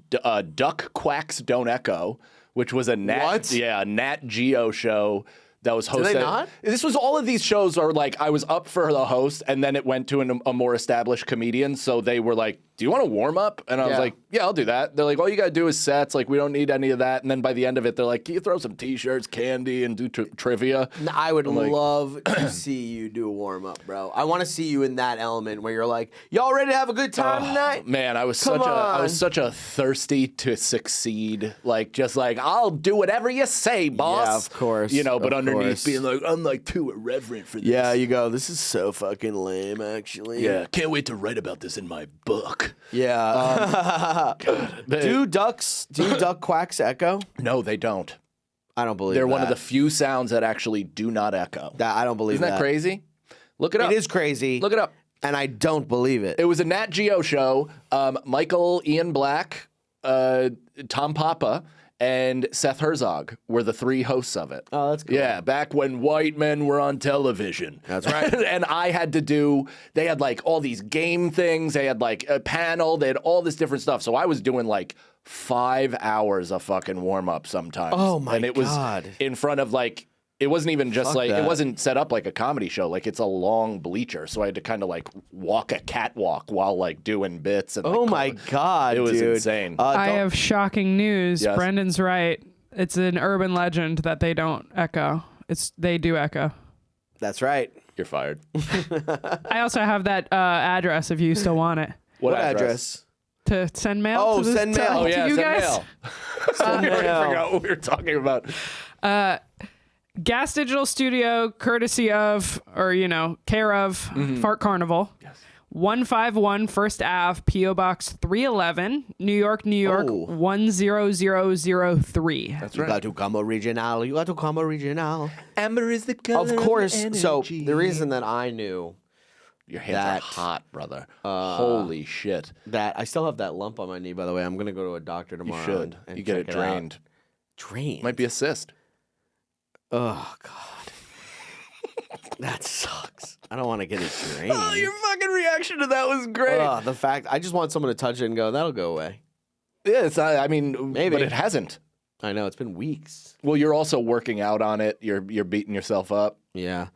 Duck Quacks Don't Echo, which was a Nat Geo show that was hosted. Did they not? This was all of these shows are like I was up for the host, and then it went to a more established comedian. So they were like, "Do you want to warm up?" And I was like, "Yeah, I'll do that." They're like, "All you gotta do is sets. Like we don't need any of that." And then by the end of it, they're like, "Can you throw some T-shirts, candy, and do trivia?" I would love to see you do a warm up, bro. I want to see you in that element where you're like, "Y'all ready to have a good time tonight?" Man, I was Come such a thirsty to succeed. Like just like I'll do whatever you say, boss. Yeah, of course. You know, but of underneath course. being like, I'm like too irreverent for this. Yeah, you go. This is so fucking lame, actually. Yeah, can't wait to write about this in my book. Yeah. Do duck quacks echo? No, they don't. I don't believe They're that. one of the few sounds that actually do not echo. I don't believe Isn't that crazy? Look it up. It is crazy. Look it up. And I don't believe it. It was a Nat Geo show. Michael Ian Black, Tom Papa, and Seth Herzog were the three hosts of it. Oh, that's cool. Yeah, back when white men were on television. That's right. And I had to do, they had like all these game things. They had like a panel. They had all this different stuff. So I was doing like 5 hours of fucking warm up sometimes. Oh, my And it was God. in front of like, it wasn't even just Fuck like, that. it wasn't set up like a comedy show. Like it's a long bleacher. So I had to kind of like walk a catwalk while like doing bits. And Oh like, my God, It was dude. insane. I have shocking news. Yes. Brendan's right. It's an urban legend that they don't echo. They do echo. That's right. You're fired. I also have that address if you still want it What address? to send mail. Oh, to this, send to, mail. to Oh, yeah, you send guys. mail. Send I mail. forgot what we were talking about. Gas Digital Studio, courtesy of, or care of Fart Carnival. Yes. 151 First Ave, P.O. Box 311, New York, New York, Oh. 10003. That's You got to come original. You got to come original. Amber is the color Of course. So the reason that I knew Your hands that- are hot, brother. Holy shit. that I still have that lump on my knee, by the way. I'm gonna go to a doctor You tomorrow. should. and You get it check out. drained. Drained. Might be a cyst. Oh God. That sucks. I don't want to get it drained. Oh, your fucking reaction to that was great. The fact I just want someone to touch it and go, that'll go away. Yeah, it's, I mean, Maybe. but it hasn't. I know it's been weeks. Well, you're also working out on it. You're beating yourself up. Yeah.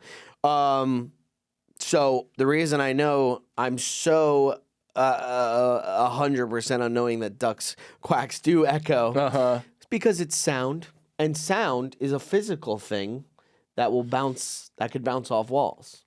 So the reason I know I'm so 100% on knowing that ducks quacks do echo is because it's sound, and sound is a physical thing that could bounce off walls.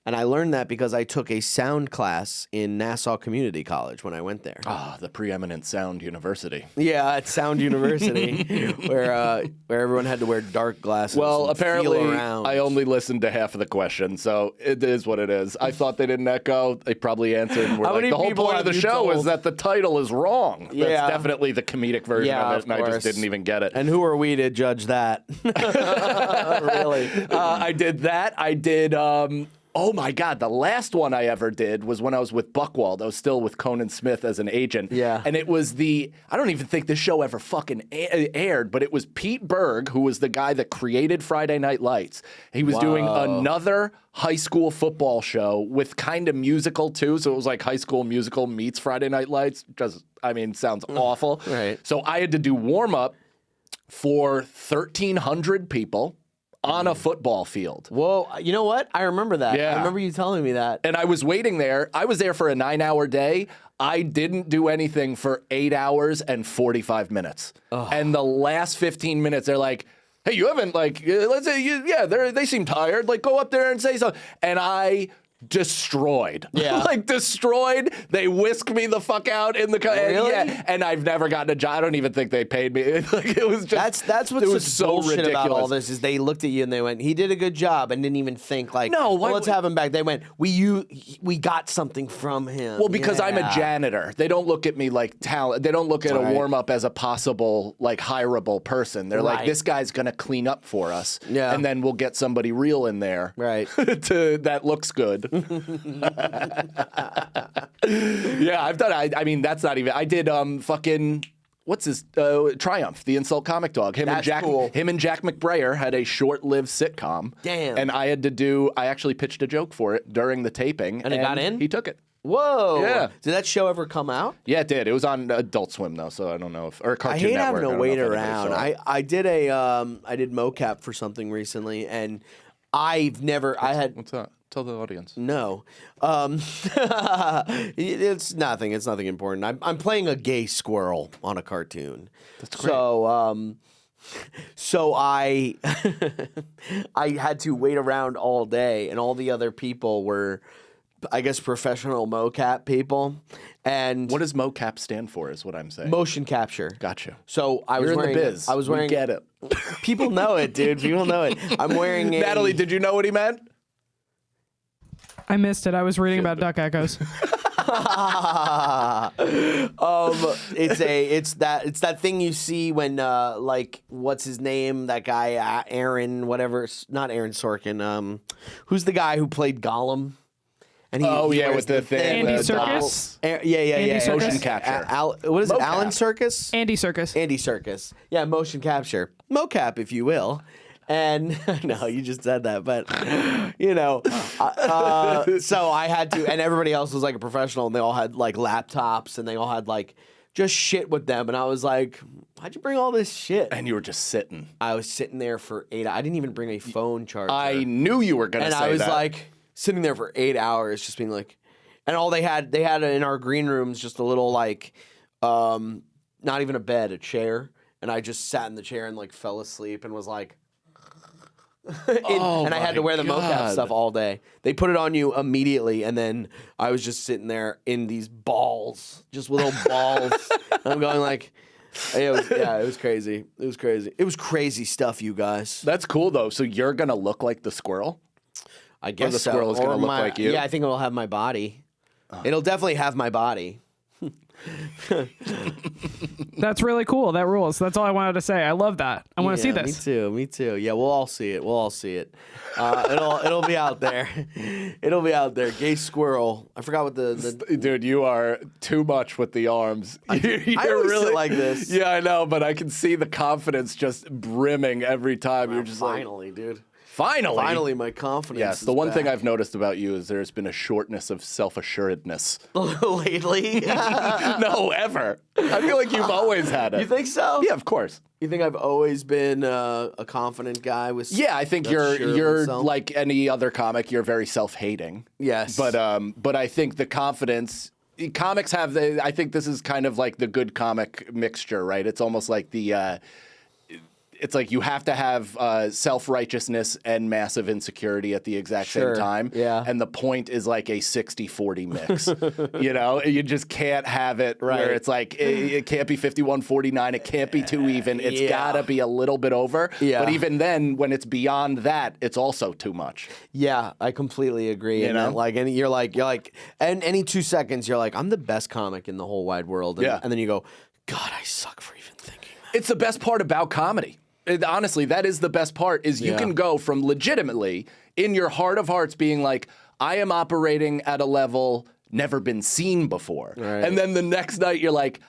And I learned that because I took a sound class in Nassau Community College when I went there. Ah, the preeminent sound university. Yeah, at Sound University, where everyone had to wear dark glasses. Well, and apparently, feel around. I only listened to half of the question, so it is what it is. I thought they didn't echo. They probably answered. And were How like, many the whole people point of have the you show is told? that the title is wrong. Yeah. That's definitely the comedic version Yeah, of it, of and I just course. didn't even get it. And who are we to judge that? Really? I did that. I did. Oh my God! The last one I ever did was when I was with Buckwald. I was still with Conan Smith as an agent. Yeah. And it was I don't even think this show ever fucking aired, but it was Pete Berg, who was the guy that created Friday Night Lights. He was doing another high school football show with kind of musical too. So it was like High School Musical meets Friday Night Lights. Just, I mean, sounds awful. Right. So I had to do warm up for 1,300 people on a football field. Whoa, you know what? I remember that. Yeah. I remember you telling me that. And I was waiting there. I was there for a 9-hour day. I didn't do anything for 8 hours and 45 minutes. And the last 15 minutes, they're like, hey, you haven't, like, let's say, they seem tired. Like, go up there and say something. And I destroyed. Yeah. Like, destroyed. They whisked me the fuck out in the... Really? And I've never gotten a job. I don't even think they paid me. Like, it was just... That's what's it was so bullshit ridiculous about all this is they looked at you and they went, he did a good job, and didn't even think like, No, well, let's have him back. They went, we got something from him. Well, because I'm a janitor. They don't look at me like talent. They don't look at a warm-up as a possible, like, hireable person. They're like, this guy's going to clean up for us. Yeah. And then we'll get somebody real in there. Right. That looks good. Yeah, I've done. I mean, that's not even. I did fucking. What's his Triumph, the insult comic dog. Him and Jack McBrayer had a short-lived sitcom. Damn. And I had to do. I actually pitched a joke for it during the taping, And it got in? He took it. Whoa. Yeah. Did that show ever come out? Yeah, it did. It was on Adult Swim though, so I don't know if or Cartoon I hate Network. having to I wait don't know if around. anybody saw it. I did I did mocap for something recently, and I've never. I had. What's that? Tell the audience. No, it's nothing. It's nothing important. I'm playing a gay squirrel on a cartoon. That's great. So I I had to wait around all day, and all the other people were, I guess, professional mocap people. And What does mocap stand for? Is what I'm saying. motion capture. Gotcha. So I was You're wearing. in the biz. I was wearing. We get it. People know it, dude. People know it. I'm wearing a. Natalie, did you know what he meant? I missed it. I was reading about duck echoes. It's that thing you see when like what's his name, that guy Aaron whatever, not Aaron Sorkin, who's the guy who played Gollum, and he wears with the thing, Andy Serkis? yeah Serkis? Motion capture. What is it, Mocap. Alan Serkis? Andy Serkis. Andy Serkis. Yeah, motion capture. Mocap, if you will. And no, you just said that, but you know, so I had to, and everybody else was like a professional, and they all had like laptops, and they all had like just shit with them, and I was like, why'd you bring all this shit? And you were just sitting. I was sitting there for 8 hours. I didn't even bring a phone charger. I knew you were going to say that. And I was like sitting there for 8 hours, just being like, and all they had in our green rooms just a little like, not even a bed, a chair, and I just sat in the chair and like fell asleep and was like. And I had to wear the mocap stuff all day. They put it on you immediately, and then I was just sitting there in these balls, just little balls. I'm going like, it was crazy. It was crazy. It was crazy stuff, you guys. That's cool though. So you're going to look like the squirrel? I guess the squirrel is so. gonna Or look like you? Yeah, I think it'll have my body. It'll definitely have my body. That's really cool. That rules. That's all I wanted to say. I love that. I want to see this. Me too. Yeah, we'll all see it. It'll be out there. It'll be out there. Gay squirrel. I forgot what the Dude, you are too much with the arms. I always sit like this. Yeah, I know, but I can see the confidence just brimming every time. You're just finally, dude. Finally, my confidence. Yes, is the one thing back. I've noticed about you is there's been a shortness of self-assuredness. lately. No, ever. I feel like you've always had it. You think so? Yeah, of course. You think I've always been a confident guy with? Yeah, I think that's sure of you're himself? like any other comic. You're very self-hating. Yes. But I think the confidence. Comics have I think this is kind of like the good comic mixture, right? It's almost like the. It's like you have to have self-righteousness and massive insecurity at the exact same time. Yeah. And the point is like a 60-40 mix. You know, you just can't have it where it's like, it can't be 51-49. It can't be too even. It's got to be a little bit over. Yeah. But even then, when it's beyond that, it's also too much. Yeah, I completely agree. You know? And you're like, and any 2 seconds, you're like, I'm the best comic in the whole wide world. And, and then you go, God, I suck for even thinking that. It's the best part about comedy. Honestly, that is the best part, is you can go from legitimately, in your heart of hearts, being like, I am operating at a level never been seen before. Right. And then the next night, you're like,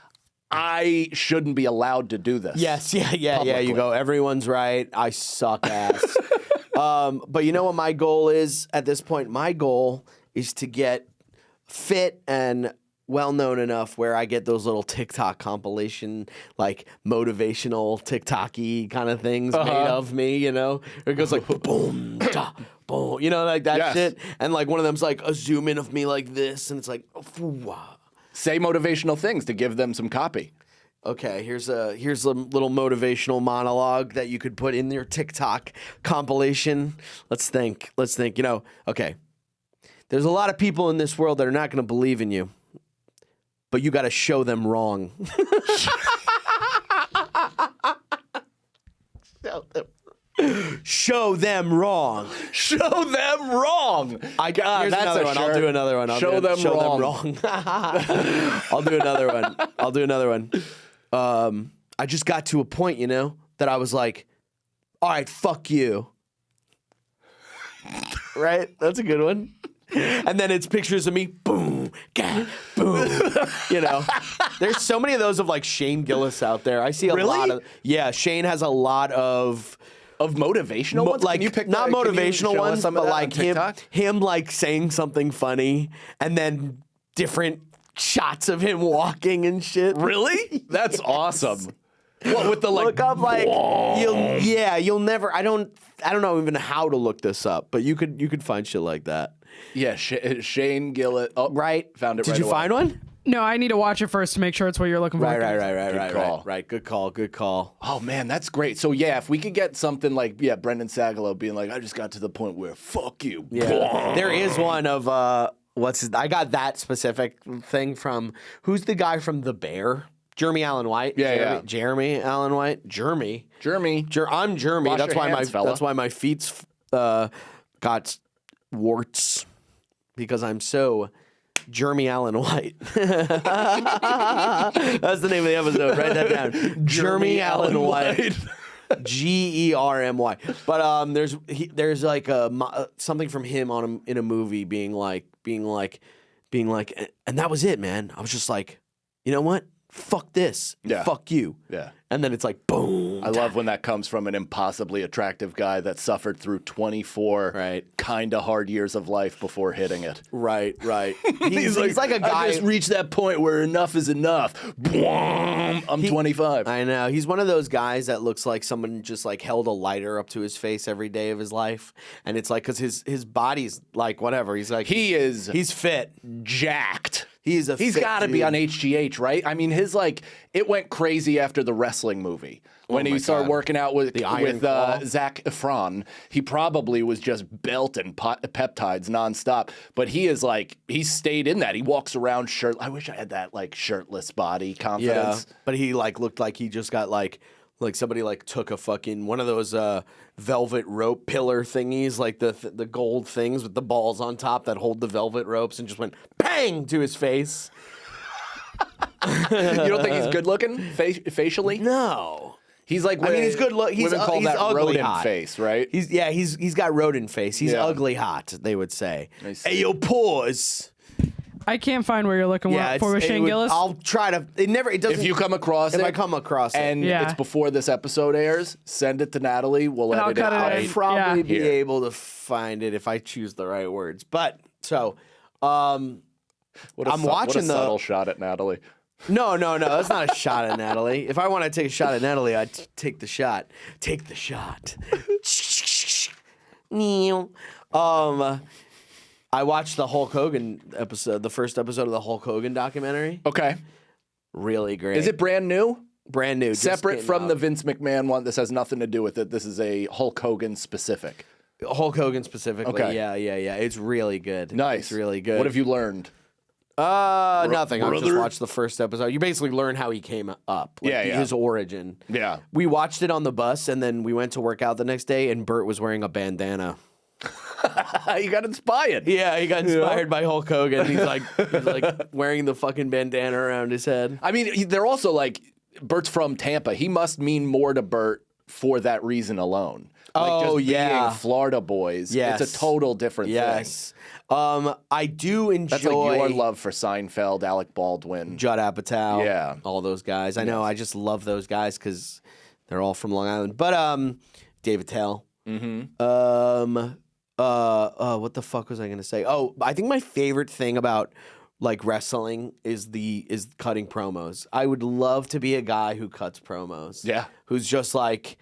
I shouldn't be allowed to do this. Yes, yeah. You go, everyone's right. I suck ass. But you know what my goal is at this point? My goal is to get fit and well-known enough where I get those little TikTok compilation, like motivational TikTok-y kind of things made of me, you know? It goes like, boom, da, boom, you know, like that shit. And like one of them's like a zoom in of me like this, and it's like, Say motivational things to give them some copy. Okay, here's a little motivational monologue that you could put in your TikTok compilation. Let's think. Okay. There's a lot of people in this world that are not going to believe in you, but you got to show them wrong. Show them wrong. Show them wrong. Here's that's another a one. shirt. I'll do another one. Show them wrong. I'll do another one. I just got to a point, that I was like, all right, fuck you. Right? That's a good one. And then it's pictures of me, boom, gah, boom. There's so many of those of like Shane Gillis out there. I see a lot of. Yeah, Shane has a lot of motivational ones. Like can you pick not motivational ones, some but like him like saying something funny, and then different shots of him walking and shit. Really? That's awesome. What with the like? Look up like you'll never. I don't know even how to look this up, but you could find shit like that. Yeah, Shane Gillis. Oh, Right? Found it. Did right you away. find one? No, I need to watch it first to make sure it's what you're looking for. Right. Good call. Oh man, that's great. So yeah, if we could get something like Brendan Sagalow being like, I just got to the point where fuck you. Yeah. There is one of I got that specific thing from who's the guy from The Bear? Jeremy Allen White. Jeremy Allen White. Jeremy. I'm Jeremy. Wash That's your why hands, fella. that's why my feet's got warts, because I'm so Jeremy Allen White. That's the name of the episode. Write that down. Jeremy Allen White. Germy. But there's like something from him in a movie being like, and that was it, man. I was just like, you know what? Fuck this. Yeah. Fuck you. Yeah. And then it's like, boom. I love when that comes from an impossibly attractive guy that suffered through 24 kind of hard years of life before hitting it. Right. He's like a guy. I just reached that point where enough is enough. I'm 25. I know. He's one of those guys that looks like someone just like held a lighter up to his face every day of his life. And it's like, because his body's like whatever. He's like, he's fit. Jacked. He's got to be on HGH, right? I mean, it went crazy after the wrestling movie. When he started working out with Zac Efron, he probably was just belting peptides nonstop. But he stayed in that. He walks around I wish I had that shirtless body confidence. Yeah, but he looked like he just got like somebody took a fucking one of those velvet rope pillar thingies, like the gold things with the balls on top that hold the velvet ropes, and just went bang to his face. You don't think he's good looking facially? No. He's like, he's good look. He's women call he's that ugly rodent hot. face, right? He's got rodent face. He's ugly hot, they would say. Hey, yo, pause. I can't find where you're looking for with Shane Gillis. I'll try to. It doesn't. If you come across I come across it, and it's before this episode airs, send it to Natalie. We'll edit it. I'll probably be able to find it if I choose the right words. But so, I'm watching what a subtle shot at Natalie. No, that's not a shot at Natalie. If I want to take a shot at Natalie, I'd take the shot. Take the shot. I watched the Hulk Hogan episode, the first episode of the Hulk Hogan documentary. Okay. Really great. Is it brand new? Brand new. Separate from the Vince McMahon one. This has nothing to do with it. This is a Hulk Hogan specific. Hulk Hogan specifically. Okay. Yeah. It's really good. Nice. It's really good. What have you learned? Nothing. I just watched the first episode. You basically learn how he came up. His origin. Yeah. We watched it on the bus, and then we went to work out the next day, and Bert was wearing a bandana. You got inspired. Yeah, he got inspired by Hulk Hogan. He's like wearing the fucking bandana around his head. I mean, they're also Bert's from Tampa. He must mean more to Bert for that reason alone. Being Florida boys. Yes. It's a total different thing. I do enjoy. That's like your love for Seinfeld, Alec Baldwin, Judd Apatow. Yeah. All those guys. I know. I just love those guys because they're all from Long Island. But David Tell. Mm-hmm. What the fuck was I gonna say? Oh, I think my favorite thing about wrestling is cutting promos. I would love to be a guy who cuts promos. Yeah. Who's just like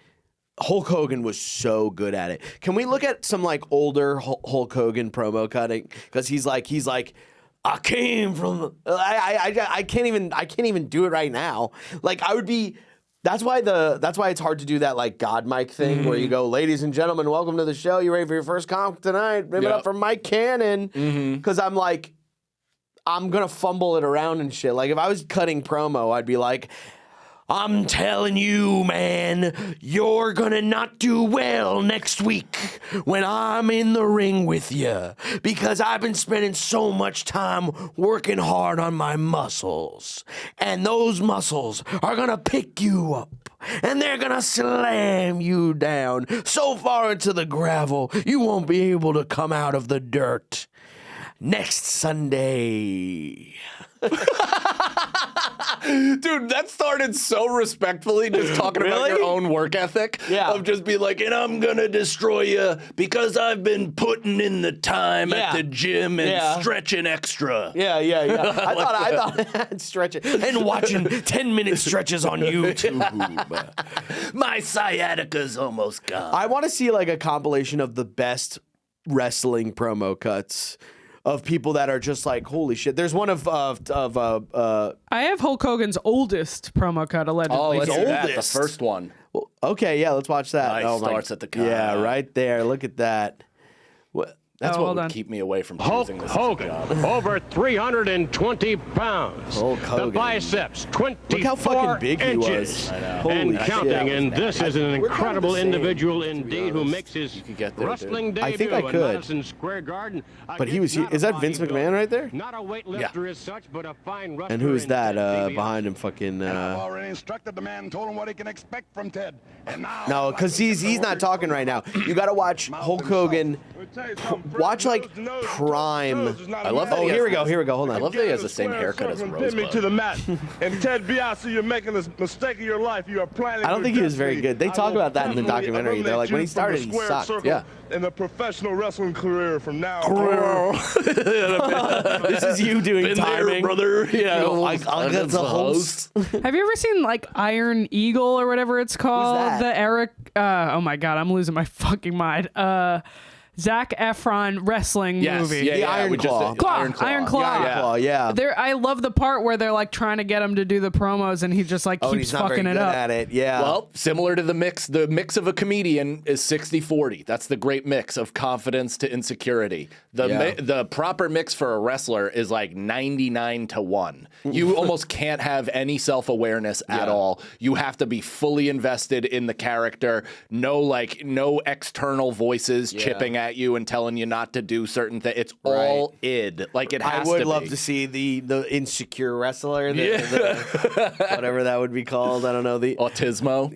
Hulk Hogan was so good at it. Can we look at some older Hulk Hogan promo cutting? Because he's like, I came from. I can't even do it right now. Like I would be. That's why it's hard to do that like God mic thing where you go, ladies and gentlemen, welcome to the show. You ready for your first comp tonight? Give it up for Mike Cannon. Because I'm like, I'm gonna fumble it around and shit. Like if I was cutting promo, I'd be like, I'm telling you, man, you're gonna not do well next week when I'm in the ring with you because I've been spending so much time working hard on my muscles. And those muscles are gonna pick you up and they're gonna slam you down so far into the gravel you won't be able to come out of the dirt. Next Sunday. Dude, that started so respectfully, just talking about your own work ethic. Yeah. Of just being like, and I'm going to destroy you because I've been putting in the time at the gym and stretching extra. Yeah. I thought stretching and watching 10-minute stretches on YouTube. My sciatica's almost gone. I want to see like a compilation of the best wrestling promo cuts of people that are just like, holy shit. There's one of I have Hulk Hogan's oldest promo cut allegedly. Oh, let's do that, the oldest. first one. well, okay, yeah, let's watch that. Nice, starts at the cut. Yeah, right there. Look at that. What? That's what hold would on. keep me away from Hulk choosing this Hogan, as a job. over 320 pounds. Hulk Hogan. The biceps, 24 Look how fucking big he was. inches. I know. And Holy counting, shit. and this is an We're kind of incredible the same, individual to be indeed who honest. makes his could get there, wrestling I debut think I in could. Madison Square Garden. But he was. Is that Vince McMahon right there? Not a weightlifter as such, but a fine wrestler. And who's that indeed. behind him? Fucking. I've already instructed the man, told him what he can expect from Ted. And now No, because he's not talking right now. You got to watch Hulk Hogan. Watch like prime. I love that. Oh, here we go. Hold on. I love that he has the same haircut as Pin me to the Rosebud. mat. And Ted Biasi, you're making this mistake of your life. You are planning. I don't think he was very good. They talk about that in the documentary. They're like, when he started, he sucked. Yeah. In a professional wrestling career from now on. This is you doing timing, brother. Yeah, I got the host. Have you ever seen like Iron Eagle or whatever it's called? that? The Eric. Oh my god, I'm losing my fucking mind. Zac Efron wrestling movie. Yeah, The Iron we just Claw. did- Iron Claw. Iron Claw, yeah. I love the part where they're like trying to get him to do the promos and he just like Oh, keeps he's not very fucking good it up. at it. Yeah. Well, similar to the mix of a comedian is 60-40. That's the great mix of confidence to insecurity. The proper mix for a wrestler is like 99-1. You almost can't have any self-awareness at all. You have to be fully invested in the character. No external voices chipping at you and telling you not to do certain things. It's all id. Like it has I would to love be. to see the insecure wrestler, the whatever that would be called. I don't know. The Autismo.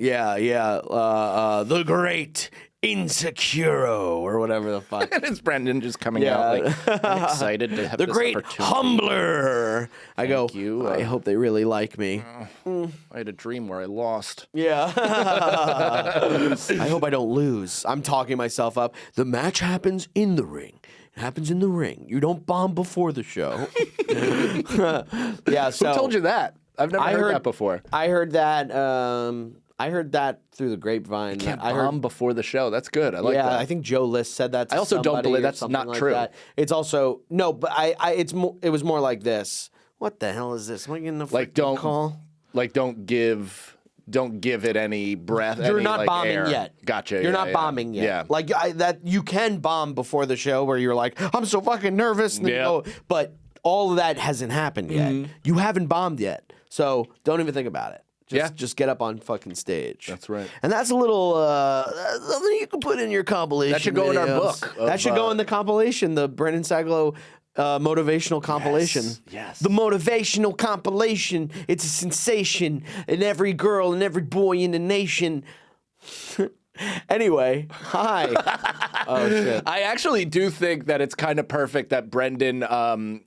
the great Insecuro or whatever the fuck. And it's Brendan just coming out like, I'm excited to have The this great opportunity. humbler. I go. you. I hope they really like me. I had a dream where I lost. Yeah. I hope I don't lose. I'm talking myself up. The match happens in the ring. It happens in the ring. You don't bomb before the show. Yeah. So Who told you that? I've never heard that before. I heard that. I heard that through the grapevine. Can't I heard. bomb before the show. That's good. I like Yeah, that. I think Joe List said that. To I also don't somebody believe or that's something not like true. that. It's also no, but it was more like this. What the hell is this? Am I getting a Like freaking call? don't give it any breath. You're any, not like, bombing air. yet. Gotcha. You're yeah, not yeah. bombing yet. Yeah. Like that you can bomb before the show where you're like, I'm so fucking nervous. And then you Yeah. go, but all of that hasn't happened yet. You haven't bombed yet. So don't even think about it. Just get up on fucking stage. That's right. And that's a little something you can put in your compilation. That should go in our videos. book That of, should go in the compilation, the Brendan Sagalow motivational compilation. Yes. The motivational compilation. It's a sensation in every girl and every boy in the nation. Anyway, hi. Oh shit. I actually do think that it's kind of perfect that Brendan.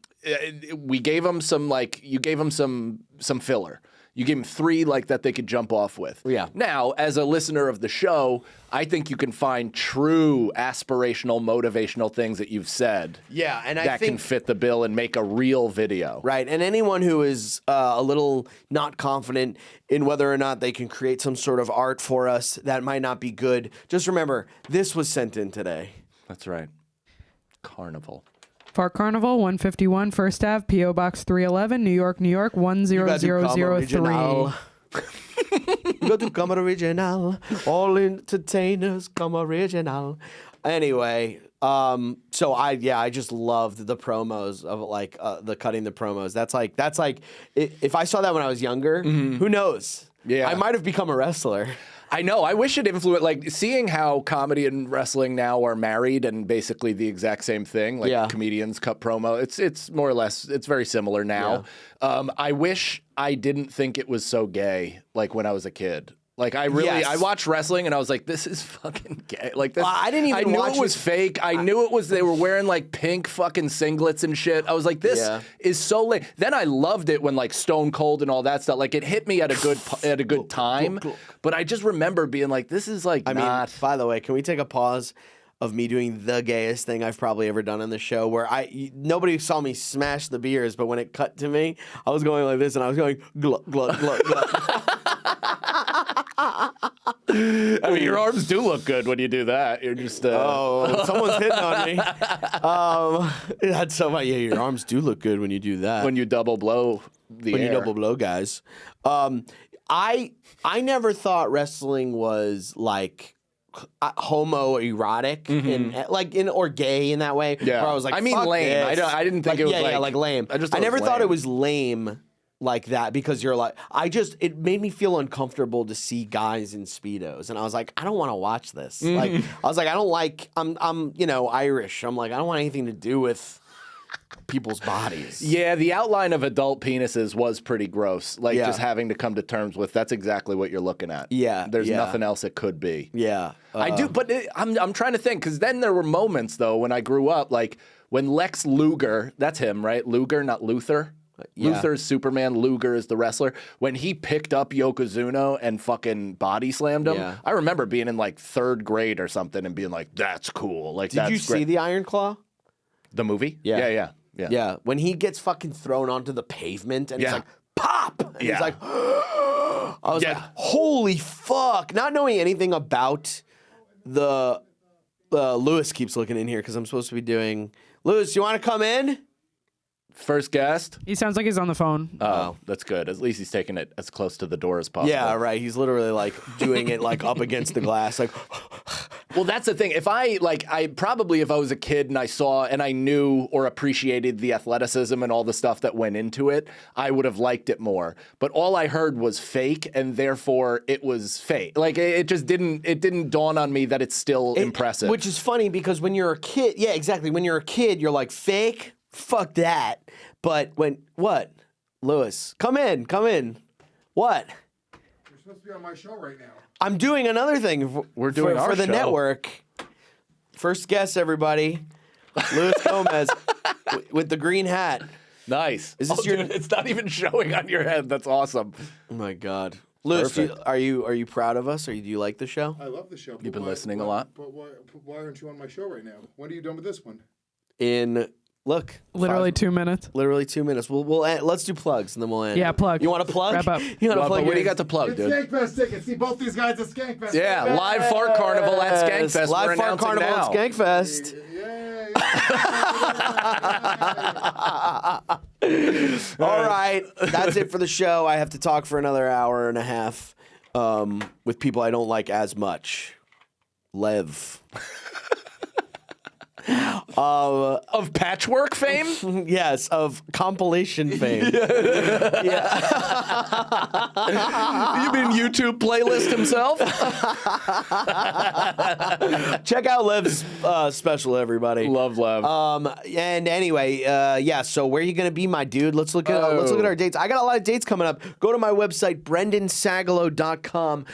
We gave him some you gave him some filler. You gave him 3 that they could jump off with. Yeah. Now, as a listener of the show, I think you can find true aspirational, motivational things that you've said. Yeah, and I that can think- fit the bill and make a real video. Right, and anyone who is a little not confident in whether or not they can create some sort of art for us that might not be good, just remember, this was sent in today. That's right. Carnival. Fart Carnival, 151 First Ave, P.O. Box 311, New York, New York, 10003. You got to come original. All entertainers come original. Anyway, so I just loved the promos of like the cutting the promos. That's like if I saw that when I was younger, who knows? Yeah. I might have become a wrestler. I know. I wish it influenced, like, seeing how comedy and wrestling now are married and basically the exact same thing. Like, comedians cut promo. It's more or less, it's very similar now. Yeah. I wish I didn't think it was so gay, like, when I was a kid. Like, I watched wrestling and I was like, this is fucking gay. Like, this, I didn't even watch it was fake. I knew it was, they were wearing like pink fucking singlets and shit. I was like, this is so lame. Then I loved it when like Stone Cold and all that stuff, like it hit me at a good time. But I just remember being like, this is like, I mean, by the way, can we take a pause of me doing the gayest thing I've probably ever done on the show, where nobody saw me smash the beers, but when it cut to me, I was going like this and I was going glug, glug, glug, glug. I mean, your arms do look good when you do that. You're just someone's hitting on me. That's so funny. Yeah, your arms do look good when you do that. When you double blow the air. You double blow guys. I never thought wrestling was like homoerotic or gay in that way. Yeah, where I was like, I mean, fuck lame. This. I didn't think it was like lame. I never thought it was lame like that, because you're like, it made me feel uncomfortable to see guys in Speedos, and I was like, I don't want to watch this. Like, I was like, I don't like, I'm Irish. I'm like, I don't want anything to do with people's bodies. Yeah, the outline of adult penises was pretty gross. Like, just having to come to terms with, that's exactly what you're looking at. Yeah. There's nothing else it could be. Yeah. I do, but I'm trying to think, because then there were moments, though, when I grew up, like, when Lex Luger, that's him, right? Luger, not Luther? Yeah. Luther's Superman, Luger is the wrestler. When he picked up Yokozuna and fucking body slammed him, I remember being in like 3rd grade or something and being like, that's cool. Like, Did you see the Iron Claw? The movie? Yeah. When he gets fucking thrown onto the pavement and it's like, pop! And he's like, I was like, holy fuck. Not knowing anything about the... Lewis keeps looking in here because I'm supposed to be doing... Lewis, you want to come in? First guest? He sounds like he's on the phone. Oh, that's good. At least he's taking it as close to the door as possible. Yeah, right. He's literally like doing it like up against the glass. Like, well, that's the thing. If I was a kid and I saw and I knew or appreciated the athleticism and all the stuff that went into it, I would have liked it more. But all I heard was fake, and therefore it was fake. Like, it didn't dawn on me that it's still impressive. Which is funny, because when you're a kid, yeah, exactly. When you're a kid, you're like, fake? Fuck that. But what? Lewis, come in. What? You're supposed to be on my show right now. I'm doing another thing. We're doing our for the show. Network. First guest, everybody. Lewis Gomez with the green hat. Nice. Is this dude, it's not even showing on your head. That's awesome. Oh my God. Lewis, are you proud of us, or do you like the show? I love the show. You've been listening a lot? But why aren't you on my show right now? When are you done with this one? Literally 2 minutes. Literally 2 minutes. We'll end, let's do plugs and then we'll end. Yeah, plug. You want to plug? Wrap up. You want to plug? What do you got to plug, dude? Skankfest tickets. See both these guys at Skankfest. Yeah, live Fart Carnival at Skankfest. Live We're Fart Carnival now. at Skankfest. All right, that's it for the show. I have to talk for another hour and a half with people I don't like as much. Lev. Of patchwork fame? Yes, of compilation fame. You mean YouTube playlist himself? Check out Lev's special, everybody. Love Lev. And anyway, so where are you gonna be, my dude? Let's look at our dates. I got a lot of dates coming up. Go to my website, BrendanSagalow.com.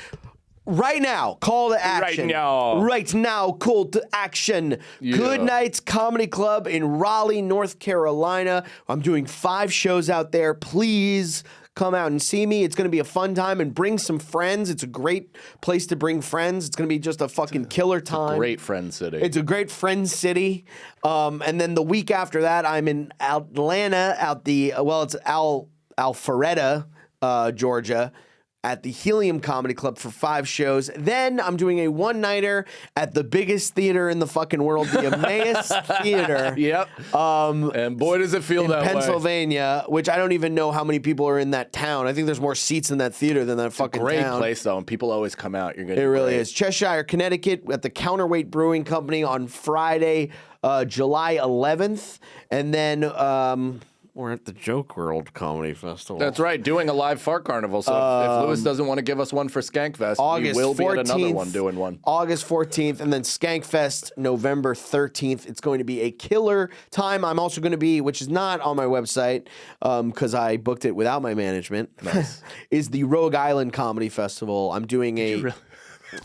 Right now, call to action. Right now, call to action. Yeah. Good Nights Comedy Club in Raleigh, North Carolina. I'm doing 5 shows out there. Please come out and see me. It's going to be a fun time, and bring some friends. It's a great place to bring friends. It's going to be just a fucking killer time. Great friend city. It's a great friend city. And then the week after that, I'm in Atlanta it's Alpharetta, Georgia, at the Helium Comedy Club for 5 shows. Then I'm doing a one-nighter at the biggest theater in the fucking world, the Emmaus Theater. Yep. And boy, does it feel that way. Pennsylvania, which I don't even know how many people are in that town. I think there's more seats in that theater than that fucking Great town. place, though, and people always come out. You're gonna. It really is. Cheshire, Connecticut, at the Counterweight Brewing Company on Friday, July 11th. And then we're at the Joke World Comedy Festival. That's right, doing a live Fart Carnival. So if Lewis doesn't want to give us one for Skankfest, we will be at another one doing one. August 14th, and then Skankfest, November 13th. It's going to be a killer time. I'm also going to be, which is not on my website because I booked it without my management, is the Rogue Island Comedy Festival. I'm doing a...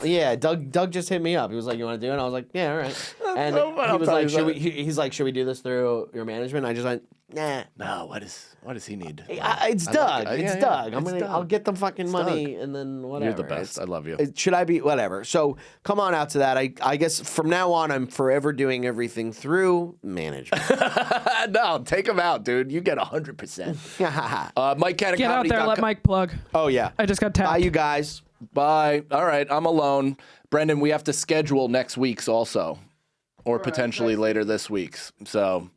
Yeah, Doug just hit me up. He was like, "You want to do it?" And I was like, "Yeah, all right." And he was like, he's like, "Should we do this through your management?" I just went, "Nah." No, what does he need? It's Doug. Like it's yeah, Doug. Doug. I'll get them fucking money and then whatever. You're the best. I love you. Should I be whatever? So come on out to that. I guess from now on, I'm forever doing everything through management. No, take him out, dude. You get 100%. Mike Cannon. Get out there. Let Mike plug. Oh yeah. I just got tapped. Bye, you guys. Bye. All right, I'm alone. Brendan, we have to schedule next week's also, or potentially later this week's. So,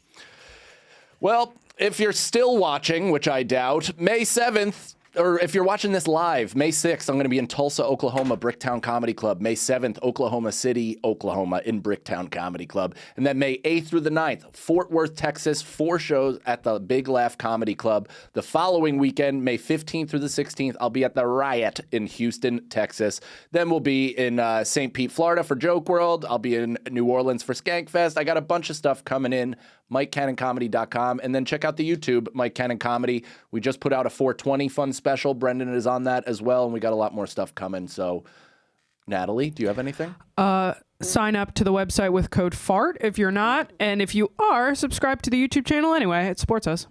well, if you're still watching, which I doubt, May 7th, or if you're watching this live, May 6th, I'm going to be in Tulsa, Oklahoma, Bricktown Comedy Club. May 7th, Oklahoma City, Oklahoma, in Bricktown Comedy Club. And then May 8th through the 9th, Fort Worth, Texas, 4 shows at the Big Laugh Comedy Club. The following weekend, May 15th through the 16th, I'll be at the Riot in Houston, Texas. Then we'll be in St. Pete, Florida for Joke World. I'll be in New Orleans for Skankfest. I got a bunch of stuff coming in. MikeCannonComedy.com, and then check out the YouTube, Mike Cannon Comedy. We just put out a 420 fun special. Brendan is on that as well, and we got a lot more stuff coming. So, Natalie, do you have anything? Sign up to the website with code FART if you're not, and if you are, subscribe to the YouTube channel anyway. It supports us.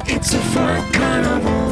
It's a Fart Carnival.